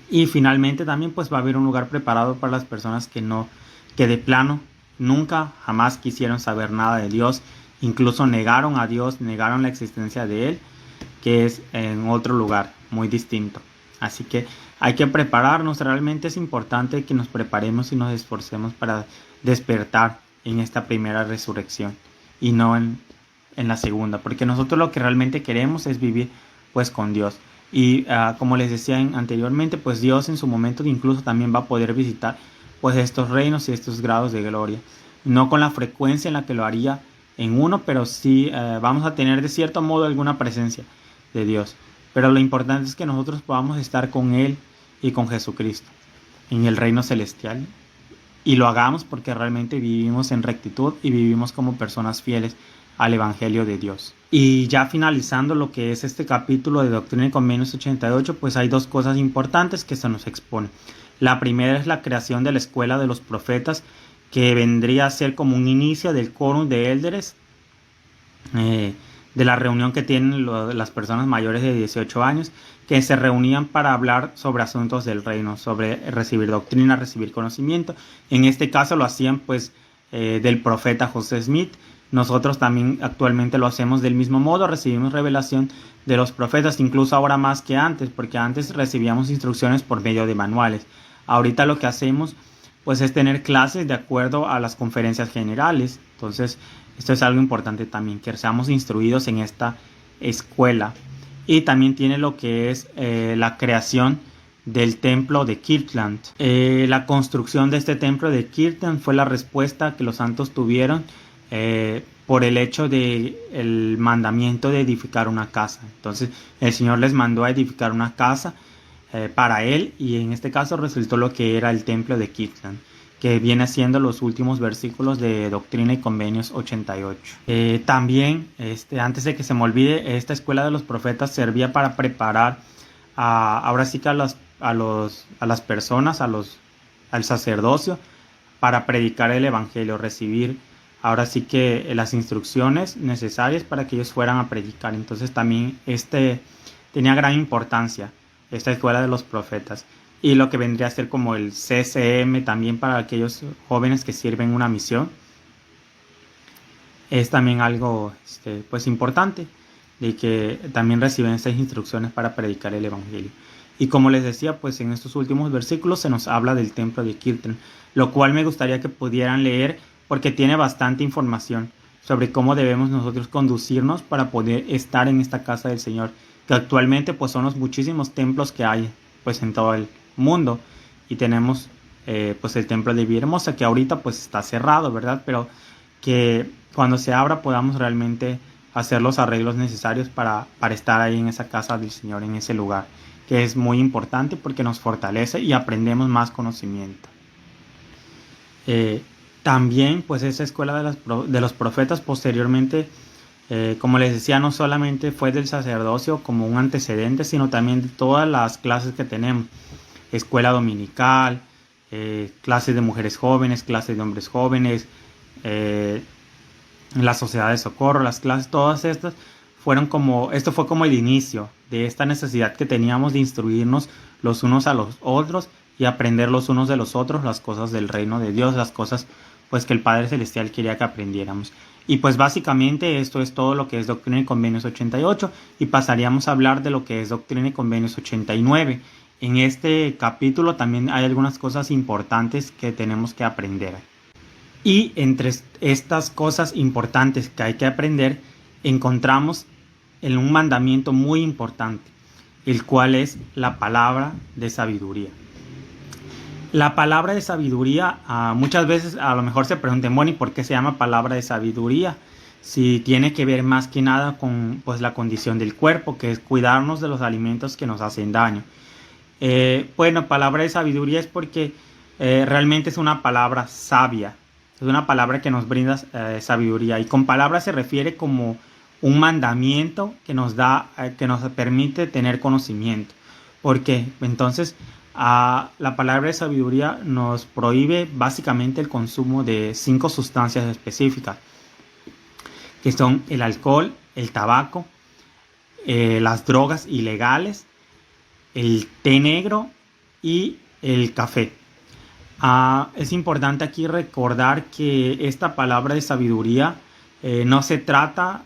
Y finalmente también pues va a haber un lugar preparado para las personas que de plano nunca jamás quisieron saber nada de Dios, incluso negaron a Dios, negaron la existencia de Él, que es en otro lugar muy distinto. Así que hay que prepararnos, realmente es importante que nos preparemos y nos esforcemos para despertar en esta primera resurrección y no en la segunda, porque nosotros lo que realmente queremos es vivir pues con Dios. Y como les decía anteriormente, pues Dios en su momento incluso también va a poder visitar pues estos reinos y estos grados de gloria, no con la frecuencia en la que lo haría en uno, pero sí vamos a tener de cierto modo alguna presencia de Dios. Pero lo importante es que nosotros podamos estar con Él y con Jesucristo en el reino celestial, y lo hagamos porque realmente vivimos en rectitud y vivimos como personas fieles al Evangelio de Dios. Y ya finalizando lo que es este capítulo de Doctrina y Convenios 88, pues hay dos cosas importantes que se nos exponen. La primera es la creación de la escuela de los profetas, que vendría a ser como un inicio del quórum de élderes, de la reunión que tienen las personas mayores de 18 años, que se reunían para hablar sobre asuntos del reino, sobre recibir doctrina, recibir conocimiento. En este caso lo hacían pues del profeta José Smith. Nosotros también actualmente lo hacemos del mismo modo, recibimos revelación de los profetas, incluso ahora más que antes, porque antes recibíamos instrucciones por medio de manuales. Ahorita lo que hacemos pues es tener clases de acuerdo a las conferencias generales. Entonces esto es algo importante también, que seamos instruidos en esta escuela. Y también tiene lo que es la creación del templo de Kirtland. La construcción de este templo de Kirtland fue la respuesta que los santos tuvieron por el hecho de el mandamiento de edificar una casa. Entonces el Señor les mandó a edificar una casa para Él, y en este caso resultó lo que era el templo de Kirtland. que viene siendo los últimos versículos de Doctrina y Convenios 88. También, antes de que se me olvide, esta escuela de los profetas servía para preparar ahora sí que a las personas, al sacerdocio, para predicar el evangelio, recibir ahora sí que las instrucciones necesarias para que ellos fueran a predicar. Entonces también tenía gran importancia esta escuela de los profetas. Y lo que vendría a ser como el CCM también para aquellos jóvenes que sirven una misión. Es también algo pues importante, de que también reciben estas instrucciones para predicar el evangelio. Y como les decía, pues en estos últimos versículos se nos habla del templo de Kirtland, lo cual me gustaría que pudieran leer porque tiene bastante información sobre cómo debemos nosotros conducirnos para poder estar en esta casa del Señor, que actualmente pues son los muchísimos templos que hay pues en todo el mundo. Y tenemos pues el templo de Villahermosa, que ahorita pues está cerrado, ¿verdad? Pero que cuando se abra podamos realmente hacer los arreglos necesarios para estar ahí en esa casa del Señor, en ese lugar, que es muy importante porque nos fortalece y aprendemos más conocimiento. También pues esa escuela de los profetas posteriormente, como les decía, no solamente fue del sacerdocio como un antecedente, sino también de todas las clases que tenemos: escuela dominical, clases de mujeres jóvenes, clases de hombres jóvenes, la sociedad de socorro, las clases, todas estas esto fue como el inicio de esta necesidad que teníamos de instruirnos los unos a los otros y aprender los unos de los otros las cosas del reino de Dios, las cosas pues que el Padre Celestial quería que aprendiéramos. Y pues básicamente esto es todo lo que es Doctrina y Convenios 88, y pasaríamos a hablar de lo que es Doctrina y Convenios 89. En este capítulo también hay algunas cosas importantes que tenemos que aprender. Y entre estas cosas importantes que hay que aprender, encontramos en un mandamiento muy importante, el cual es la palabra de sabiduría. La palabra de sabiduría, muchas veces a lo mejor se preguntan, bueno, ¿y por qué se llama palabra de sabiduría? Si tiene que ver más que nada con pues la condición del cuerpo, que es cuidarnos de los alimentos que nos hacen daño. Bueno, palabra de sabiduría es porque realmente es una palabra sabia, es una palabra que nos brinda sabiduría, y con palabra se refiere como un mandamiento que nos da, que nos permite tener conocimiento. ¿Por qué? Entonces, la palabra de sabiduría nos prohíbe básicamente el consumo de 5 sustancias específicas, que son el alcohol, el tabaco, las drogas ilegales, el té negro y el café. Es importante aquí recordar que esta palabra de sabiduría no se trata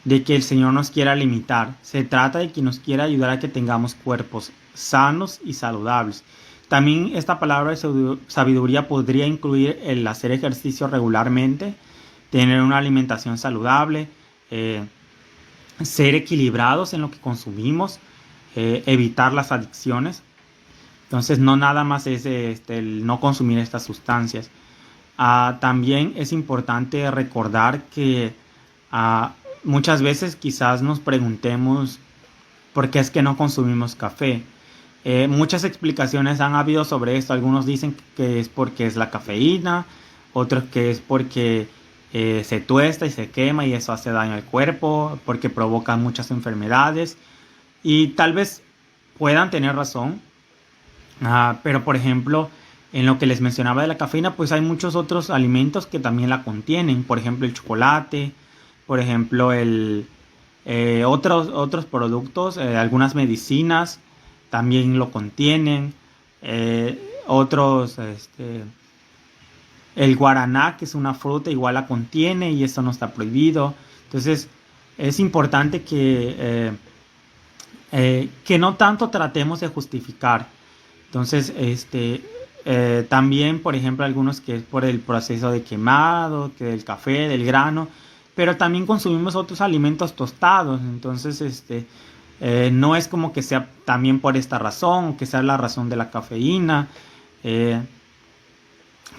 de que el Señor nos quiera limitar, se trata de que nos quiera ayudar a que tengamos cuerpos sanos y saludables. También esta palabra de sabiduría podría incluir el hacer ejercicio regularmente, tener una alimentación saludable, ser equilibrados en lo que consumimos, evitar las adicciones. Entonces no nada más es el no consumir estas sustancias. También es importante recordar que muchas veces quizás nos preguntemos por qué es que no consumimos café. Muchas explicaciones han habido sobre esto. Algunos dicen que es porque es la cafeína, otros que es porque se tuesta y se quema y eso hace daño al cuerpo, porque provoca muchas enfermedades, y tal vez puedan tener razón. Pero por ejemplo, en lo que les mencionaba de la cafeína, pues hay muchos otros alimentos que también la contienen. Por ejemplo, el chocolate, por ejemplo, otros productos, algunas medicinas también lo contienen. El guaraná, que es una fruta, igual la contiene y eso no está prohibido. Entonces es importante que no tanto tratemos de justificar. Entonces también, por ejemplo, algunos que es por el proceso de quemado, que del café, del grano, pero también consumimos otros alimentos tostados. Entonces no es como que sea también por esta razón, o que sea la razón de la cafeína.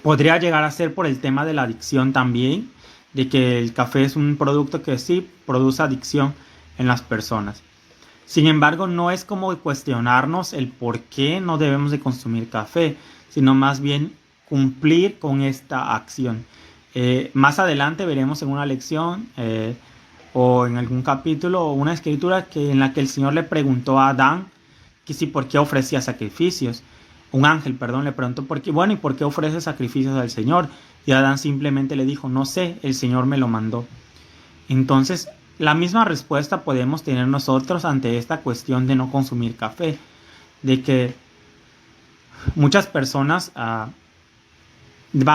Podría llegar a ser por el tema de la adicción también, de que el café es un producto que sí produce adicción en las personas. Sin embargo, no es como cuestionarnos el por qué no debemos de consumir café, sino más bien cumplir con esta acción. Más adelante veremos en una lección o en algún capítulo o una escritura en la que el Señor le preguntó a Adán que si por qué ofrecía sacrificios. Un ángel, perdón, le preguntó por qué, bueno, ¿y por qué ofrece sacrificios al Señor? Y Adán simplemente le dijo, no sé, el Señor me lo mandó. Entonces, la misma respuesta podemos tener nosotros ante esta cuestión de no consumir café, de que muchas personas van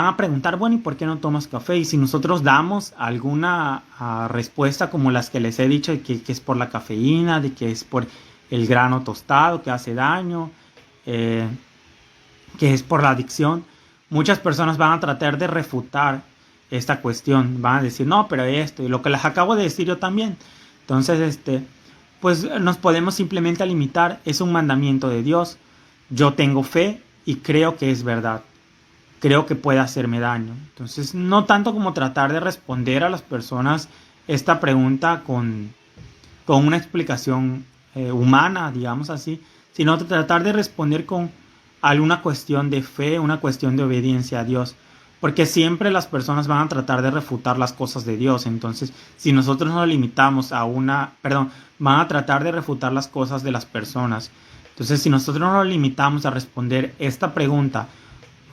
a preguntar, bueno, ¿y por qué no tomas café? Y si nosotros damos alguna respuesta como las que les he dicho, que es por la cafeína, de que es por el grano tostado que hace daño, que es por la adicción, muchas personas van a tratar de refutar esta cuestión, van a decir, no, pero esto, y lo que les acabo de decir yo también. Entonces, pues nos podemos simplemente limitar, es un mandamiento de Dios, yo tengo fe y creo que es verdad, creo que puede hacerme daño. Entonces, no tanto como tratar de responder a las personas esta pregunta con una explicación humana, digamos así, sino tratar de responder con alguna cuestión de fe, una cuestión de obediencia a Dios. Porque siempre las personas van a tratar de refutar las cosas de Dios. Entonces, si nosotros nos limitamos a van a tratar de refutar las cosas de las personas. Entonces, si nosotros nos limitamos a responder esta pregunta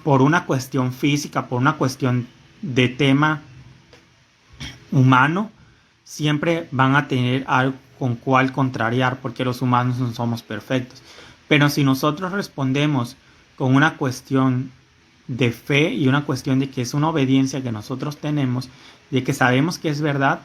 por una cuestión física, por una cuestión de tema humano, siempre van a tener algo con cual contrariar, porque los humanos no somos perfectos. Pero si nosotros respondemos con una cuestión de fe y una cuestión de que es una obediencia que nosotros tenemos, de que sabemos que es verdad,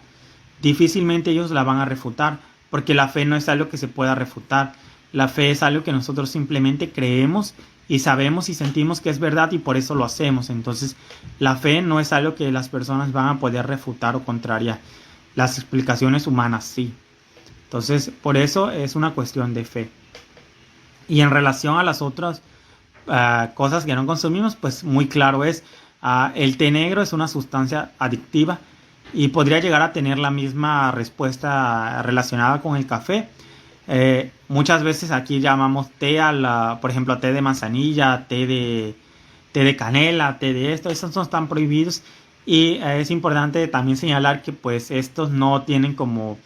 difícilmente ellos la van a refutar, porque la fe no es algo que se pueda refutar. La fe es algo que nosotros simplemente creemos y sabemos y sentimos que es verdad y por eso lo hacemos. Entonces, la fe no es algo que las personas van a poder refutar o contrariar. Las explicaciones humanas sí. Entonces, por eso es una cuestión de fe. Y en relación a las otras cosas que no consumimos, pues muy claro es, el té negro es una sustancia adictiva y podría llegar a tener la misma respuesta relacionada con el café. Muchas veces aquí llamamos té por ejemplo, té de manzanilla, té de canela, té de esto, esos no están prohibidos. Y es importante también señalar que pues estos no tienen como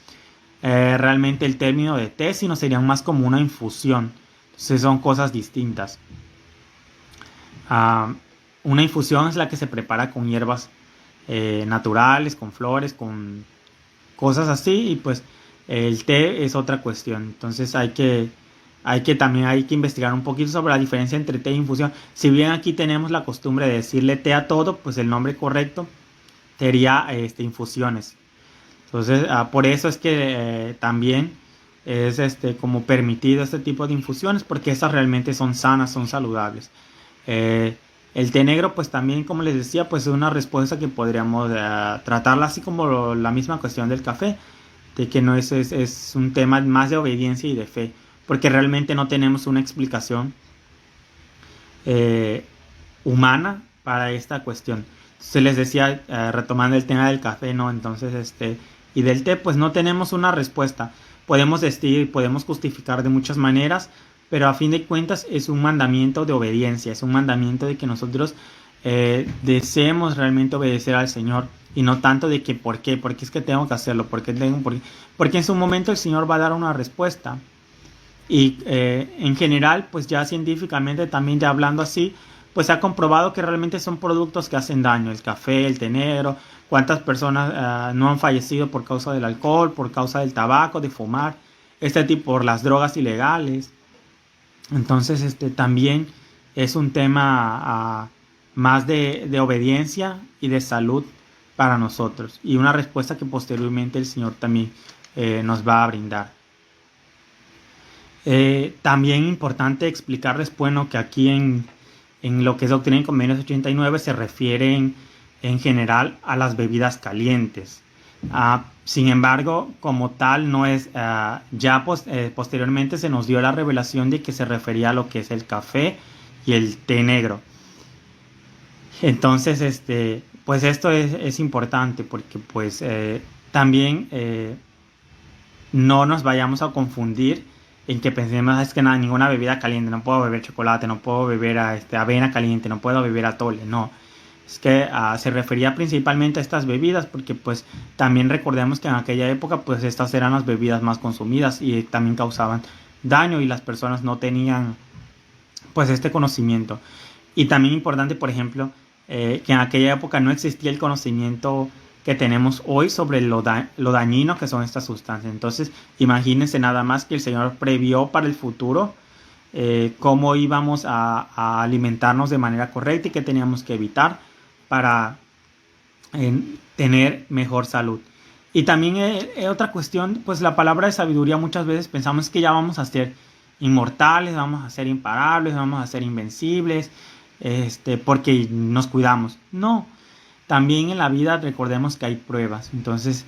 realmente el término de té, sino serían más como una infusión. Entonces son cosas distintas. Una infusión es la que se prepara con hierbas naturales, con flores, con cosas así, y pues el té es otra cuestión. Entonces hay que investigar un poquito sobre la diferencia entre té e infusión. Si bien aquí tenemos la costumbre de decirle té a todo, pues el nombre correcto sería infusiones. Entonces por eso es que también es como permitido este tipo de infusiones, porque estas realmente son sanas, son saludables. El té negro, pues también, como les decía, pues es una respuesta que podríamos tratarla así como la misma cuestión del café, de que no es un tema más de obediencia y de fe, porque realmente no tenemos una explicación humana para esta cuestión. Entonces les decía, retomando el tema del café, ¿no? Entonces, y del té, pues no tenemos una respuesta. Podemos decir, podemos justificar de muchas maneras, pero a fin de cuentas es un mandamiento de obediencia, es un mandamiento de que nosotros deseemos realmente obedecer al Señor y no tanto de que ¿por qué? Porque es que tengo que hacerlo, porque en su momento el Señor va a dar una respuesta. Y en general, pues ya científicamente también ya hablando así, pues se ha comprobado que realmente son productos que hacen daño, el café, el té negro. Cuántas personas no han fallecido por causa del alcohol, por causa del tabaco, de fumar, por las drogas ilegales. Entonces, también es un tema más de obediencia y de salud para nosotros, y una respuesta que posteriormente el Señor también nos va a brindar. También importante explicarles, bueno, que aquí en lo que es Doctrina y Convenios 89 se refieren en general a las bebidas calientes. Sin embargo, como tal, no es posteriormente se nos dio la revelación de que se refería a lo que es el café y el té negro. Entonces, pues esto es importante, porque pues también no nos vayamos a confundir en que pensemos es que nada, ninguna bebida caliente, no puedo beber chocolate, no puedo beber avena caliente, no puedo beber atole, no. Es que se refería principalmente a estas bebidas porque pues también recordemos que en aquella época pues estas eran las bebidas más consumidas y también causaban daño y las personas no tenían pues este conocimiento. Y también importante, por ejemplo, que en aquella época no existía el conocimiento que tenemos hoy sobre lo dañino que son estas sustancias. Entonces, imagínense nada más que el Señor previó para el futuro cómo íbamos a alimentarnos de manera correcta y qué teníamos que evitar para tener mejor salud. Y también otra cuestión, pues la palabra de sabiduría muchas veces pensamos que ya vamos a ser inmortales, vamos a ser imparables, vamos a ser invencibles, porque nos cuidamos. No, también en la vida recordemos que hay pruebas. Entonces,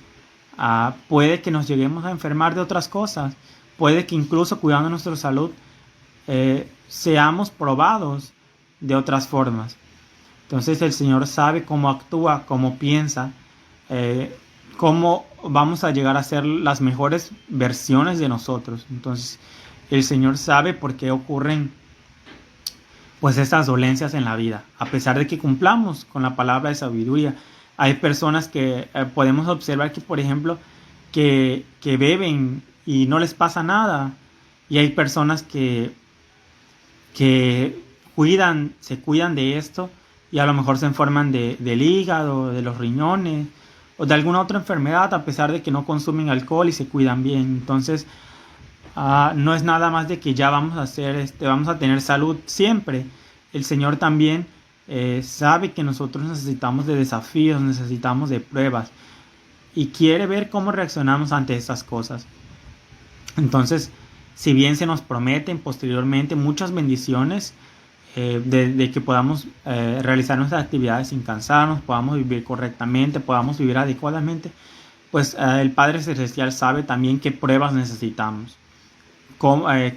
puede que nos lleguemos a enfermar de otras cosas. Puede que incluso cuidando nuestra salud seamos probados de otras formas. Entonces el Señor sabe cómo actúa, cómo piensa, cómo vamos a llegar a ser las mejores versiones de nosotros. Entonces el Señor sabe por qué ocurren pues estas dolencias en la vida. A pesar de que cumplamos con la palabra de sabiduría, hay personas que podemos observar que, por ejemplo, que beben y no les pasa nada. Y hay personas que se cuidan de esto y a lo mejor se enferman del hígado, de los riñones o de alguna otra enfermedad a pesar de que no consumen alcohol y se cuidan bien. Entonces, no es nada más de que ya vamos a tener salud siempre. El Señor también sabe que nosotros necesitamos de desafíos, necesitamos de pruebas y quiere ver cómo reaccionamos ante esas cosas. Entonces, si bien se nos prometen posteriormente muchas bendiciones de que podamos realizar nuestras actividades sin cansarnos, podamos vivir correctamente, podamos vivir adecuadamente, pues el Padre Celestial sabe también qué pruebas necesitamos.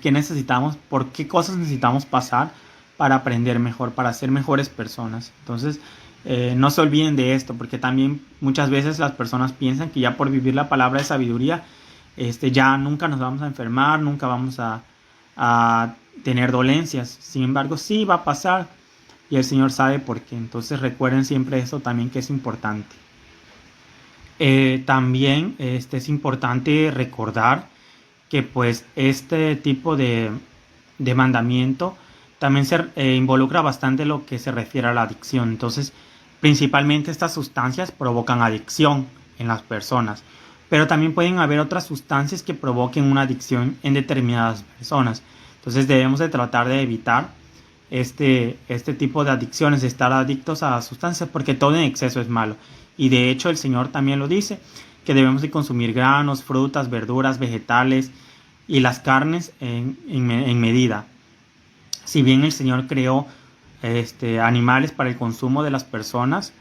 Qué necesitamos, por qué cosas necesitamos pasar para aprender mejor, para ser mejores personas. Entonces, no se olviden de esto, porque también muchas veces las personas piensan que ya por vivir la palabra de sabiduría, ya nunca nos vamos a enfermar, nunca vamos a tener dolencias. Sin embargo, sí va a pasar y el Señor sabe por qué. Entonces, recuerden siempre eso también que es importante. También es importante recordar que pues este tipo de mandamiento también se involucra bastante lo que se refiere a la adicción. Entonces, principalmente estas sustancias provocan adicción en las personas, pero también pueden haber otras sustancias que provoquen una adicción en determinadas personas. Entonces debemos de tratar de evitar este tipo de adicciones, de estar adictos a sustancias, porque todo en exceso es malo. Y de hecho el Señor también lo dice, que debemos de consumir granos, frutas, verduras, vegetales y las carnes en medida. Si bien el Señor creó animales para el consumo de las personas,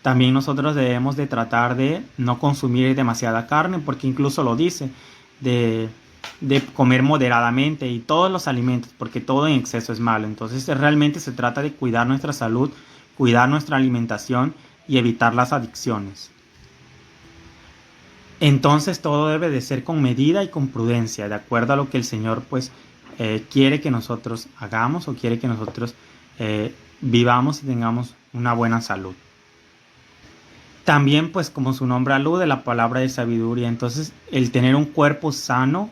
también nosotros debemos de tratar de no consumir demasiada carne, porque incluso lo dice, de comer moderadamente y todos los alimentos, porque todo en exceso es malo. Entonces realmente se trata de cuidar nuestra salud, cuidar nuestra alimentación y evitar las adicciones. Entonces todo debe de ser con medida y con prudencia, de acuerdo a lo que el Señor pues quiere que nosotros hagamos o quiere que nosotros vivamos y tengamos una buena salud. También pues como su nombre alude, la palabra de sabiduría. Entonces el tener un cuerpo sano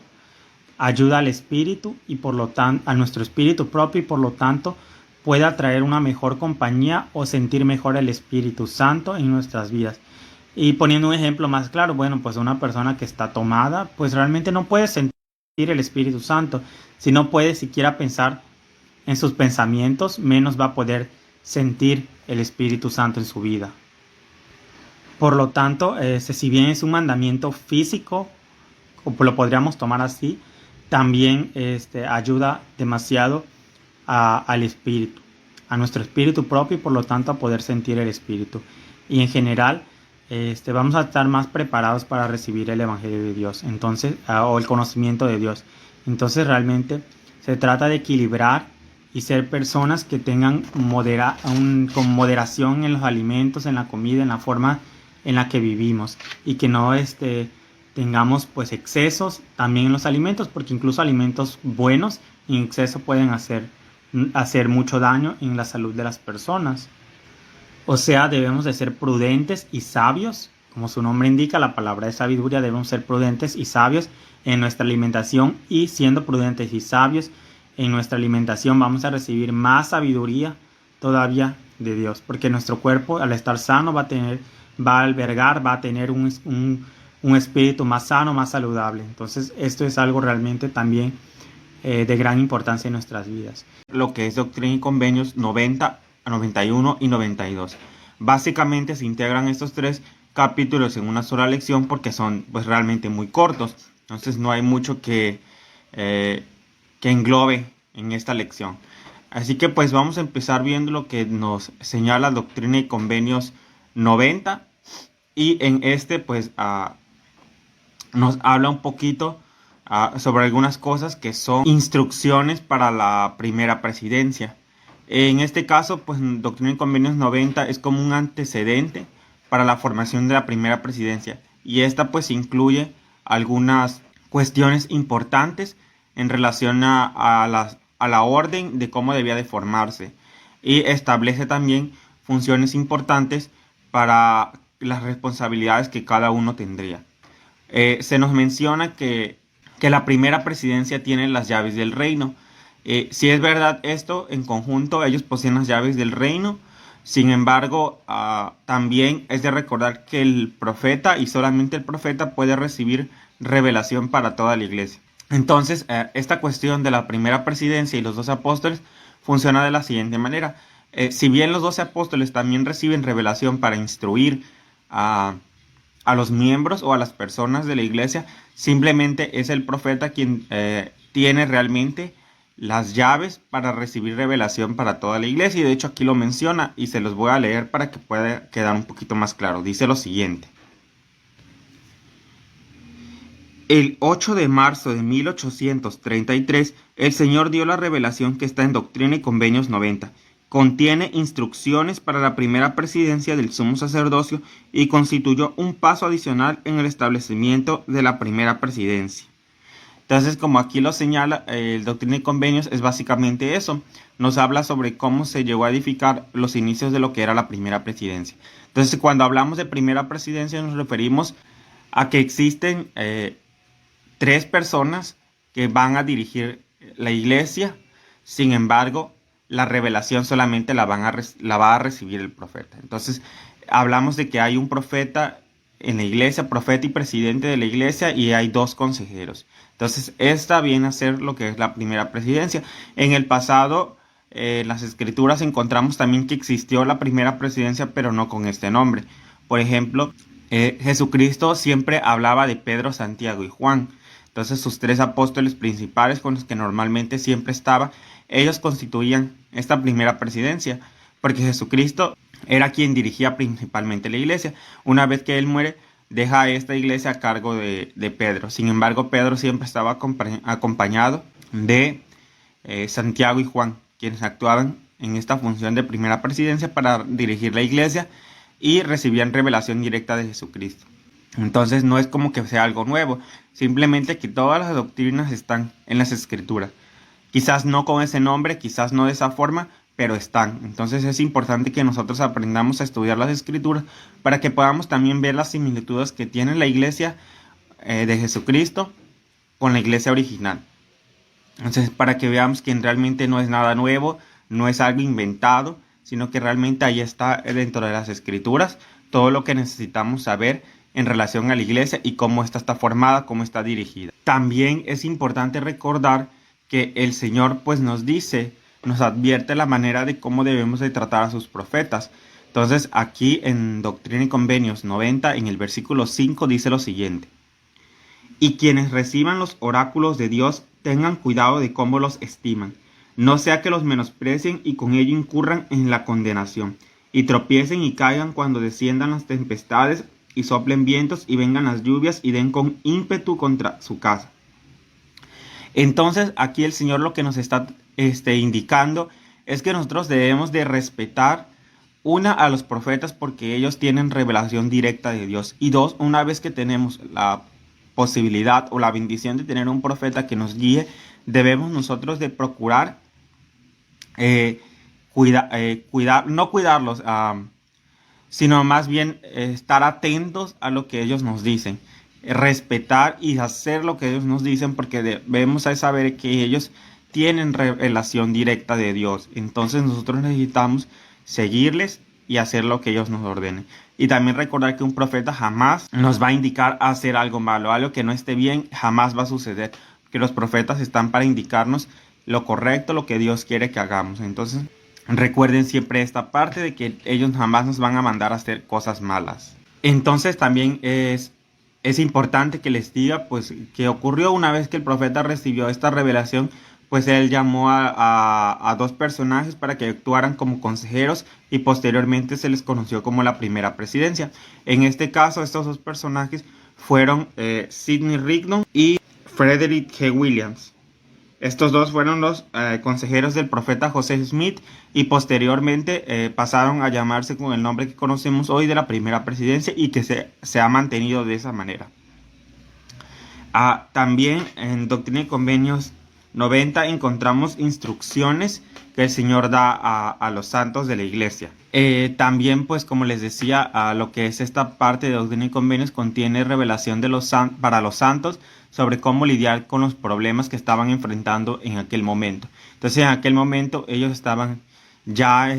ayuda al espíritu y por lo tanto a nuestro espíritu propio y por lo tanto puede atraer una mejor compañía o sentir mejor el Espíritu Santo en nuestras vidas. Y poniendo un ejemplo más claro, bueno, pues una persona que está tomada, pues realmente no puede sentir el Espíritu Santo. Si no puede siquiera pensar en sus pensamientos, menos va a poder sentir el Espíritu Santo en su vida. Por lo tanto, si bien es un mandamiento físico, o lo podríamos tomar así, también ayuda demasiado al espíritu, a nuestro espíritu propio y por lo tanto a poder sentir el Espíritu. Y en general, vamos a estar más preparados para recibir el Evangelio de Dios, entonces, o el conocimiento de Dios. Entonces realmente se trata de equilibrar y ser personas que tengan con moderación en los alimentos, en la comida, en la forma en la que vivimos y que no tengamos pues excesos también en los alimentos, porque incluso alimentos buenos en exceso pueden hacer mucho daño en la salud de las personas. O sea, debemos de ser prudentes y sabios. Como su nombre indica, la palabra de sabiduría, debemos ser prudentes y sabios en nuestra alimentación, y siendo prudentes y sabios en nuestra alimentación vamos a recibir más sabiduría todavía de Dios, porque nuestro cuerpo al estar sano va a tener un espíritu más sano, más saludable. Entonces esto es algo realmente también de gran importancia en nuestras vidas. Lo que es Doctrina y Convenios 90, 91 y 92. Básicamente se integran estos tres capítulos en una sola lección porque son pues realmente muy cortos. Entonces no hay mucho que englobe en esta lección. Así que pues vamos a empezar viendo lo que nos señala Doctrina y Convenios 90. Y en este pues nos habla un poquito sobre algunas cosas que son instrucciones para la primera presidencia. En este caso, pues Doctrina y Convenios 90 es como un antecedente para la formación de la primera presidencia. Y esta pues incluye algunas cuestiones importantes en relación a la orden de cómo debía de formarse. Y establece también funciones importantes para las responsabilidades que cada uno tendría. Se nos menciona que la primera presidencia tiene las llaves del reino. Si es verdad esto, en conjunto ellos poseen las llaves del reino. Sin embargo, también es de recordar que el profeta y solamente el profeta puede recibir revelación para toda la iglesia. Entonces, esta cuestión de la primera presidencia y los 12 apóstoles funciona de la siguiente manera. Si bien los 12 apóstoles también reciben revelación para instruir a los miembros o a las personas de la iglesia, simplemente es el profeta quien tiene realmente las llaves para recibir revelación para toda la iglesia. Y de hecho aquí lo menciona y se los voy a leer para que pueda quedar un poquito más claro. Dice lo siguiente: el 8 de marzo de 1833, el Señor dio la revelación que está en Doctrina y Convenios 90. Contiene instrucciones para la primera presidencia del sumo sacerdocio y constituyó un paso adicional en el establecimiento de la primera presidencia. Entonces, como aquí lo señala, el Doctrina y Convenios es básicamente eso. Nos habla sobre cómo se llegó a edificar los inicios de lo que era la primera presidencia. Entonces, cuando hablamos de primera presidencia nos referimos a que existen tres personas que van a dirigir la iglesia. Sin embargo, la revelación solamente la va a recibir el profeta. Entonces, hablamos de que hay un profeta en la iglesia, profeta y presidente de la iglesia, y hay dos consejeros. Entonces, esta viene a ser lo que es la primera presidencia. En el pasado, en las escrituras encontramos también que existió la primera presidencia, pero no con este nombre. Por ejemplo, Jesucristo siempre hablaba de Pedro, Santiago y Juan. Entonces, sus tres apóstoles principales con los que normalmente siempre estaba, ellos constituían esta primera presidencia, porque Jesucristo era quien dirigía principalmente la iglesia. Una vez que él muere, deja a esta iglesia a cargo de Pedro. Sin embargo, Pedro siempre estaba acompañado de Santiago y Juan, quienes actuaban en esta función de primera presidencia para dirigir la iglesia y recibían revelación directa de Jesucristo. Entonces no es como que sea algo nuevo, simplemente que todas las doctrinas están en las escrituras. Quizás no con ese nombre, quizás no de esa forma, pero están. Entonces es importante que nosotros aprendamos a estudiar las escrituras para que podamos también ver las similitudes que tiene la iglesia de Jesucristo con la iglesia original. Entonces, para que veamos que realmente no es nada nuevo, no es algo inventado, sino que realmente ahí está dentro de las escrituras todo lo que necesitamos saber en relación a la iglesia y cómo esta está formada, cómo está dirigida. También es importante recordar que el Señor pues nos advierte la manera de cómo debemos de tratar a sus profetas. Entonces aquí en Doctrina y Convenios 90, en el versículo 5, dice lo siguiente: y quienes reciban los oráculos de Dios tengan cuidado de cómo los estiman, no sea que los menosprecien y con ello incurran en la condenación, y tropiecen y caigan cuando desciendan las tempestades y soplen vientos y vengan las lluvias y den con ímpetu contra su casa. Entonces aquí el Señor lo que nos está indicando es que nosotros debemos de respetar, una, a los profetas porque ellos tienen revelación directa de Dios, y dos, una vez que tenemos la posibilidad o la bendición de tener un profeta que nos guíe, debemos nosotros de procurar no cuidarlos, sino más bien estar atentos a lo que ellos nos dicen, respetar y hacer lo que ellos nos dicen, porque debemos saber que ellos tienen revelación directa de Dios. Entonces nosotros necesitamos seguirles y hacer lo que ellos nos ordenen. Y también recordar que un profeta jamás nos va a indicar a hacer algo malo, algo que no esté bien, jamás va a suceder, que los profetas están para indicarnos lo correcto, lo que Dios quiere que hagamos. Entonces recuerden siempre esta parte de que ellos jamás nos van a mandar a hacer cosas malas. Entonces también es importante que les diga pues que ocurrió una vez que el profeta recibió esta revelación. Pues él llamó a dos personajes para que actuaran como consejeros y posteriormente se les conoció como la primera presidencia. En este caso, estos dos personajes fueron Sidney Rigdon y Frederick G. Williams. Estos dos fueron los consejeros del profeta José Smith y posteriormente pasaron a llamarse con el nombre que conocemos hoy de la primera presidencia y que se ha mantenido de esa manera. También en Doctrina y Convenios 90 encontramos instrucciones que el Señor da a los santos de la iglesia. También, pues como les decía, lo que es esta parte de Doctrina y Convenios contiene revelación para los santos sobre cómo lidiar con los problemas que estaban enfrentando en aquel momento. Entonces, en aquel momento ellos estaban ya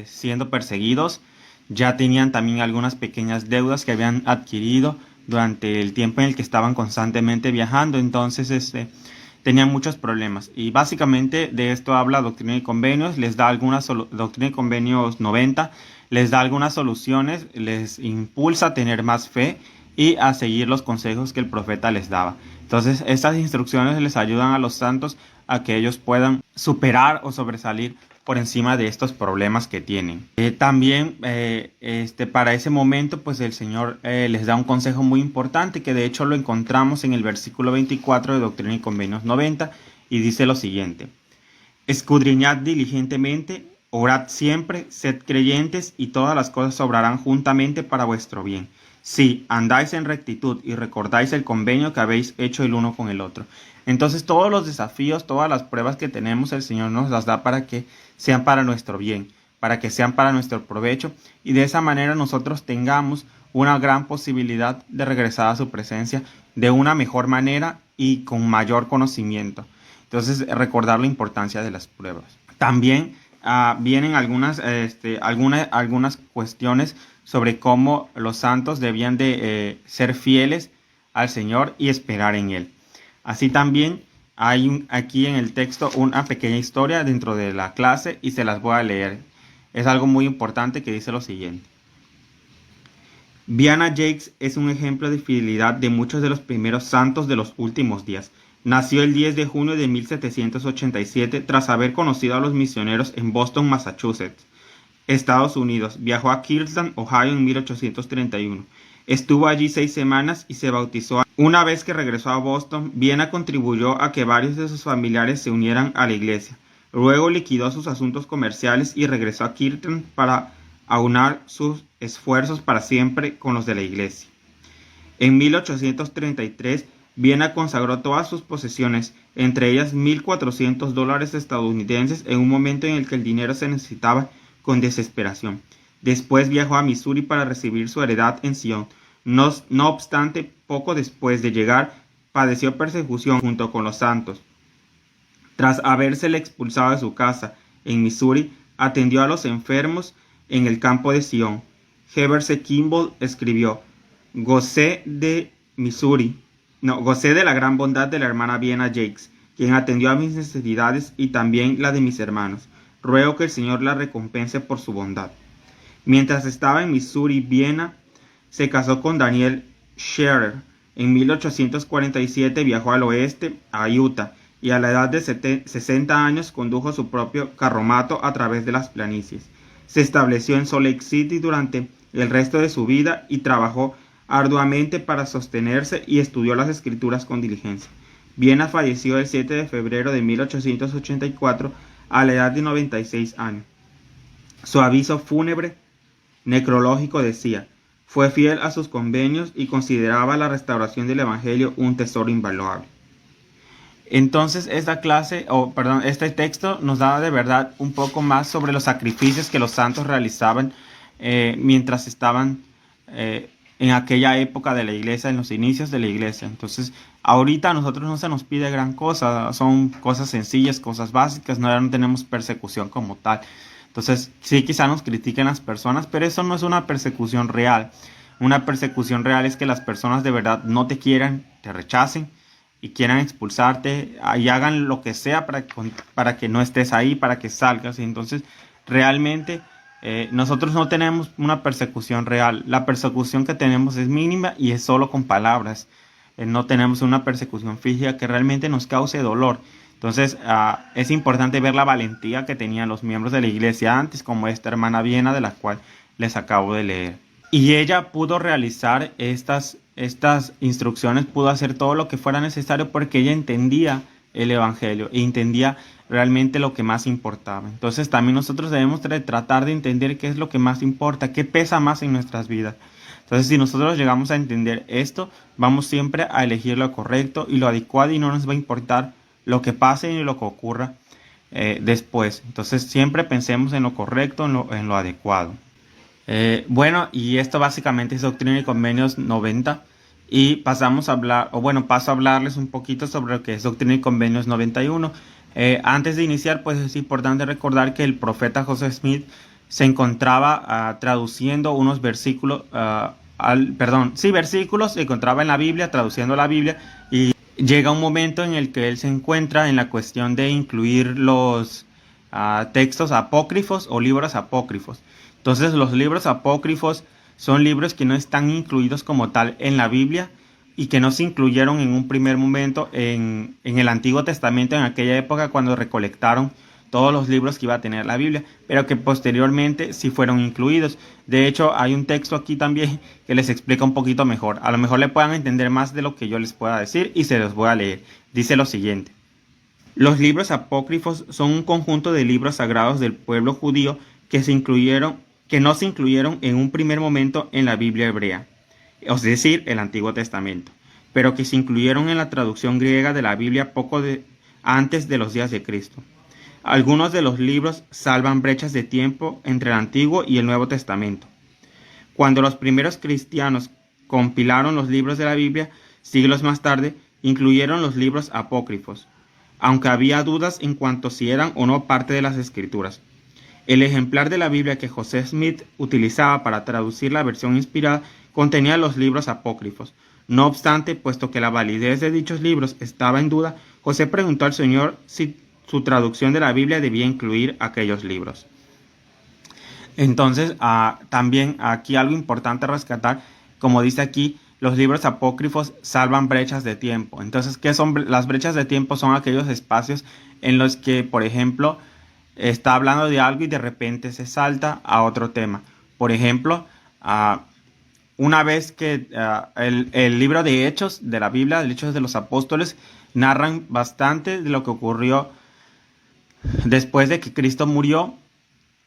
siendo perseguidos, ya tenían también algunas pequeñas deudas que habían adquirido durante el tiempo en el que estaban constantemente viajando. Entonces, tenían muchos problemas y básicamente de esto habla Doctrina y Convenios. Les da Doctrina y Convenios 90 les da algunas soluciones, les impulsa a tener más fe y a seguir los consejos que el profeta les daba. Entonces estas instrucciones les ayudan a los santos a que ellos puedan superar o sobresalir por encima de estos problemas que tienen. También para ese momento pues el Señor les da un consejo muy importante que de hecho lo encontramos en el versículo 24 de Doctrina y Convenios 90 y dice lo siguiente: escudriñad diligentemente, orad siempre, sed creyentes y todas las cosas obrarán juntamente para vuestro bien, si andáis en rectitud y recordáis el convenio que habéis hecho el uno con el otro. Entonces todos los desafíos, todas las pruebas que tenemos, el Señor nos las da para que sean para nuestro bien, para que sean para nuestro provecho y de esa manera nosotros tengamos una gran posibilidad de regresar a su presencia de una mejor manera y con mayor conocimiento. Entonces recordar la importancia de las pruebas. También vienen algunas cuestiones sobre cómo los santos debían de ser fieles al Señor y esperar en Él. Así también hay aquí en el texto una pequeña historia dentro de la clase y se las voy a leer. Es algo muy importante que dice lo siguiente. Vianna Jakes es un ejemplo de fidelidad de muchos de los primeros santos de los últimos días. Nació el 10 de junio de 1787 tras haber conocido a los misioneros en Boston, Massachusetts, Estados Unidos. Viajó a Kirtland, Ohio en 1831. Estuvo allí 6 semanas y se bautizó. Una vez que regresó a Boston, Vianna contribuyó a que varios de sus familiares se unieran a la iglesia. Luego liquidó sus asuntos comerciales y regresó a Kirtland para aunar sus esfuerzos para siempre con los de la iglesia. En 1833, Vianna consagró todas sus posesiones, entre ellas $1,400 estadounidenses, en un momento en el que el dinero se necesitaba con desesperación. Después viajó a Missouri para recibir su heredad en Sion. No obstante, poco después de llegar, padeció persecución junto con los santos. Tras habérsele expulsado de su casa en Missouri, atendió a los enfermos en el campo de Sion. Heber C. Kimball escribió: gocé de la gran bondad de la hermana Vianna Jakes, quien atendió a mis necesidades y también la de mis hermanos. Ruego que el Señor la recompense por su bondad. Mientras estaba en Missouri, Vianna se casó con Daniel Scherer. En 1847 viajó al oeste, a Utah, y a la edad de 60 años condujo su propio carromato a través de las planicies. Se estableció en Salt Lake City durante el resto de su vida y trabajó arduamente para sostenerse y estudió las escrituras con diligencia. Vianna falleció el 7 de febrero de 1884 a la edad de 96 años. Su aviso fúnebre necrológico decía: Fue fiel a sus convenios y consideraba la restauración del Evangelio un tesoro invaluable. Entonces, este texto nos da de verdad un poco más sobre los sacrificios que los santos realizaban mientras estaban en aquella época de la iglesia, en los inicios de la iglesia. Entonces, ahorita a nosotros no se nos pide gran cosa, son cosas sencillas, cosas básicas, no tenemos persecución como tal. Entonces, sí, quizá nos critiquen las personas, pero eso no es una persecución real. Una persecución real es que las personas de verdad no te quieran, te rechacen y quieran expulsarte y hagan lo que sea para que no estés ahí, para que salgas. Entonces, realmente nosotros no tenemos una persecución real. La persecución que tenemos es mínima y es solo con palabras. No tenemos una persecución física que realmente nos cause dolor. Entonces, es importante ver la valentía que tenían los miembros de la iglesia antes, como esta hermana Viena, de la cual les acabo de leer. Y ella pudo realizar estas instrucciones, pudo hacer todo lo que fuera necesario porque ella entendía el Evangelio e entendía realmente lo que más importaba. Entonces también nosotros debemos tratar de entender qué es lo que más importa, qué pesa más en nuestras vidas. Entonces, si nosotros llegamos a entender esto, vamos siempre a elegir lo correcto y lo adecuado y no nos va a importar lo que pase ni lo que ocurra después. Entonces, siempre pensemos en lo correcto, en lo adecuado. Bueno, y esto básicamente es Doctrina y Convenios 90 y paso a hablarles un poquito sobre lo que es Doctrina y Convenios 91. Antes de iniciar, pues es importante recordar que el profeta Joseph Smith se encontraba traduciendo unos versículos, versículos, se encontraba en la Biblia, traduciendo la Biblia, y llega un momento en el que él se encuentra en la cuestión de incluir los textos apócrifos o libros apócrifos. Entonces, los libros apócrifos son libros que no están incluidos como tal en la Biblia y que no se incluyeron en un primer momento en el Antiguo Testamento, en aquella época cuando recolectaron todos los libros que iba a tener la Biblia, pero que posteriormente sí fueron incluidos. De hecho, hay un texto aquí también que les explica un poquito mejor. A lo mejor le puedan entender más de lo que yo les pueda decir y se los voy a leer. Dice lo siguiente: los libros apócrifos son un conjunto de libros sagrados del pueblo judío que no se incluyeron en un primer momento en la Biblia hebrea, es decir, el Antiguo Testamento, pero que se incluyeron en la traducción griega de la Biblia antes de los días de Cristo. Algunos de los libros salvan brechas de tiempo entre el Antiguo y el Nuevo Testamento. Cuando los primeros cristianos compilaron los libros de la Biblia, siglos más tarde, incluyeron los libros apócrifos, aunque había dudas en cuanto si eran o no parte de las Escrituras. El ejemplar de la Biblia que Joseph Smith utilizaba para traducir la versión inspirada contenía los libros apócrifos. No obstante, puesto que la validez de dichos libros estaba en duda, José preguntó al Señor si su traducción de la Biblia debía incluir aquellos libros. Entonces, también aquí algo importante a rescatar, como dice aquí, los libros apócrifos salvan brechas de tiempo. Entonces, ¿qué son las brechas de tiempo? Son aquellos espacios en los que, por ejemplo, está hablando de algo y de repente se salta a otro tema. Por ejemplo, una vez que el libro de Hechos de la Biblia, el Hechos de los Apóstoles, narran bastante de lo que ocurrió después de que Cristo murió,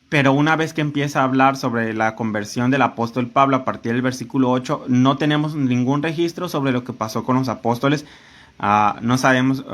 pero una vez que empieza a hablar sobre la conversión del apóstol Pablo a partir del versículo 8, no tenemos ningún registro sobre lo que pasó con los apóstoles. No sabemos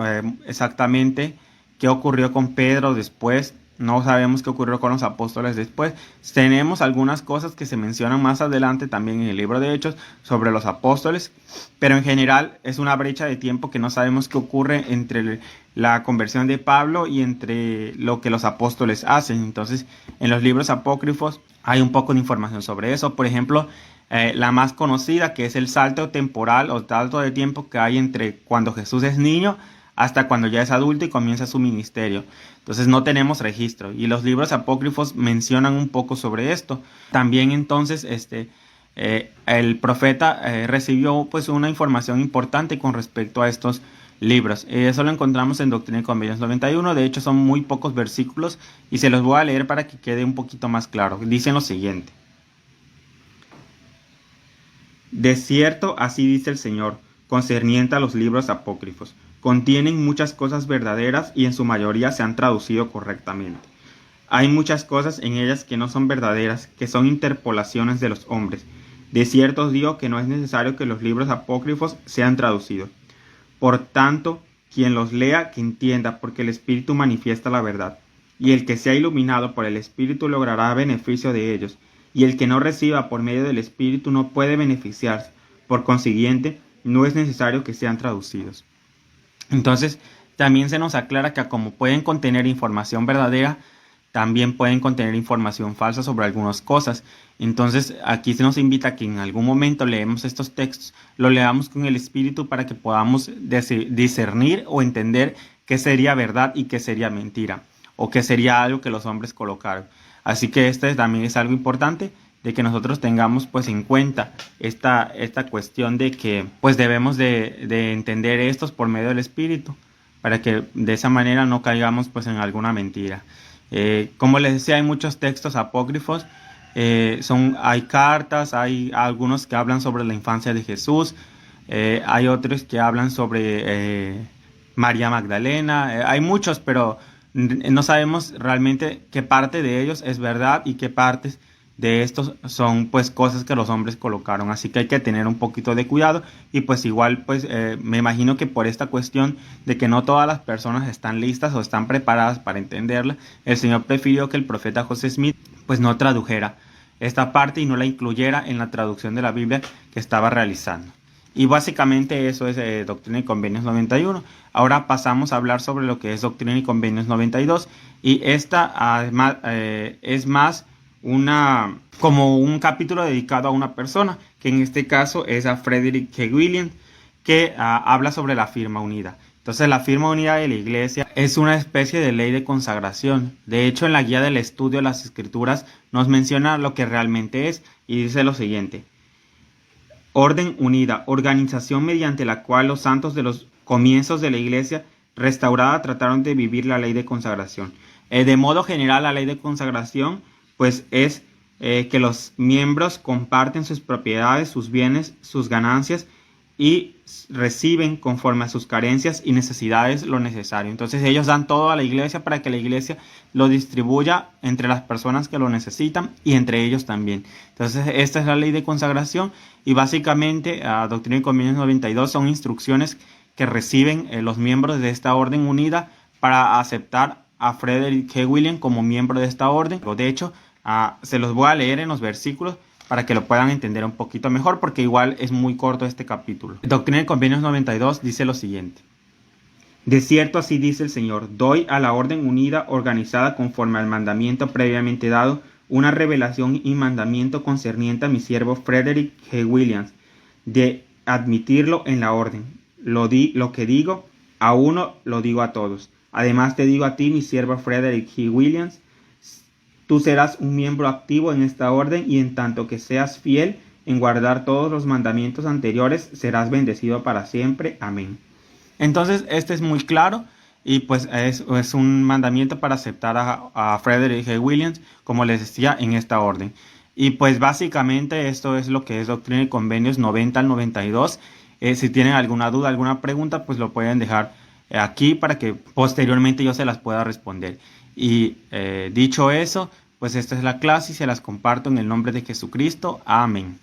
exactamente qué ocurrió con Pedro después. No sabemos qué ocurrió con los apóstoles después. Tenemos algunas cosas que se mencionan más adelante también en el libro de Hechos sobre los apóstoles, pero en general es una brecha de tiempo que no sabemos qué ocurre entre la conversión de Pablo y entre lo que los apóstoles hacen. Entonces, en los libros apócrifos hay un poco de información sobre eso. Por ejemplo, la más conocida, que es el salto temporal o salto de tiempo que hay entre cuando Jesús es niño hasta cuando ya es adulto y comienza su ministerio. Entonces no tenemos registro y los libros apócrifos mencionan un poco sobre esto. También entonces el profeta recibió pues una información importante con respecto a estos libros. Eso lo encontramos en Doctrina y Convenios 91. De hecho son muy pocos versículos y se los voy a leer para que quede un poquito más claro. Dicen lo siguiente: de cierto, así dice el Señor, concerniente a los libros apócrifos. Contienen muchas cosas verdaderas y en su mayoría se han traducido correctamente. Hay muchas cosas en ellas que no son verdaderas, que son interpolaciones de los hombres. De cierto os digo que no es necesario que los libros apócrifos sean traducidos. Por tanto, quien los lea, que entienda, porque el Espíritu manifiesta la verdad. Y el que sea iluminado por el Espíritu logrará beneficio de ellos. Y el que no reciba por medio del Espíritu no puede beneficiarse. Por consiguiente, no es necesario que sean traducidos. Entonces, también se nos aclara que como pueden contener información verdadera, también pueden contener información falsa sobre algunas cosas. Entonces, aquí se nos invita a que en algún momento leemos estos textos, lo leamos con el Espíritu para que podamos discernir o entender qué sería verdad y qué sería mentira, o qué sería algo que los hombres colocaron. Así que este también es algo importante de que nosotros tengamos pues en cuenta esta cuestión de que pues debemos de entender estos por medio del Espíritu, para que de esa manera no caigamos pues en alguna mentira. Como les decía, hay muchos textos apócrifos, hay cartas, hay algunos que hablan sobre la infancia de Jesús, hay otros que hablan sobre María Magdalena, hay muchos, pero no sabemos realmente qué parte de ellos es verdad y qué partes de estos son pues cosas que los hombres colocaron, así que hay que tener un poquito de cuidado. Y pues igual pues me imagino que por esta cuestión de que no todas las personas están listas o están preparadas para entenderla, el Señor prefirió que el profeta José Smith pues no tradujera esta parte y no la incluyera en la traducción de la Biblia que estaba realizando. Y básicamente eso es Doctrina y Convenios 91. Ahora pasamos a hablar sobre lo que es Doctrina y Convenios 92, y esta además es más como un capítulo dedicado a una persona, que en este caso es a Frederick K. Williams, que habla sobre la firma unida. Entonces, la firma unida de la Iglesia es una especie de ley de consagración. De hecho, en la guía del estudio de las Escrituras nos menciona lo que realmente es, y dice lo siguiente: orden unida, organización mediante la cual los santos de los comienzos de la Iglesia restaurada trataron de vivir la ley de consagración. De modo general, la ley de consagración pues es que los miembros comparten sus propiedades, sus bienes, sus ganancias, y reciben conforme a sus carencias y necesidades lo necesario. Entonces ellos dan todo a la iglesia para que la iglesia lo distribuya entre las personas que lo necesitan y entre ellos también. Entonces esta es la ley de consagración, y básicamente Doctrina y Convenios 92 son instrucciones que reciben los miembros de esta orden unida para aceptar a Frederick K. Williams como miembro de esta orden. De hecho, se los voy a leer en los versículos para que lo puedan entender un poquito mejor, porque igual es muy corto este capítulo. Doctrina y Convenios 92 dice lo siguiente: de cierto, así dice el Señor, doy a la orden unida organizada conforme al mandamiento previamente dado una revelación y mandamiento concerniente a mi siervo Frederick K. Williams, de admitirlo en la orden. Lo que digo a uno, lo digo a todos. Además te digo a ti, mi siervo Frederick K. Williams, tú serás un miembro activo en esta orden, y en tanto que seas fiel en guardar todos los mandamientos anteriores, serás bendecido para siempre. Amén. Entonces, este es muy claro, y pues es un mandamiento para aceptar a Frederick K. Williams, como les decía, en esta orden. Y pues básicamente esto es lo que es Doctrina y Convenios 90 al 92. Si tienen alguna duda, alguna pregunta, pues lo pueden dejar aquí para que posteriormente yo se las pueda responder. Y dicho eso, pues esta es la clase y se las comparto en el nombre de Jesucristo. Amén.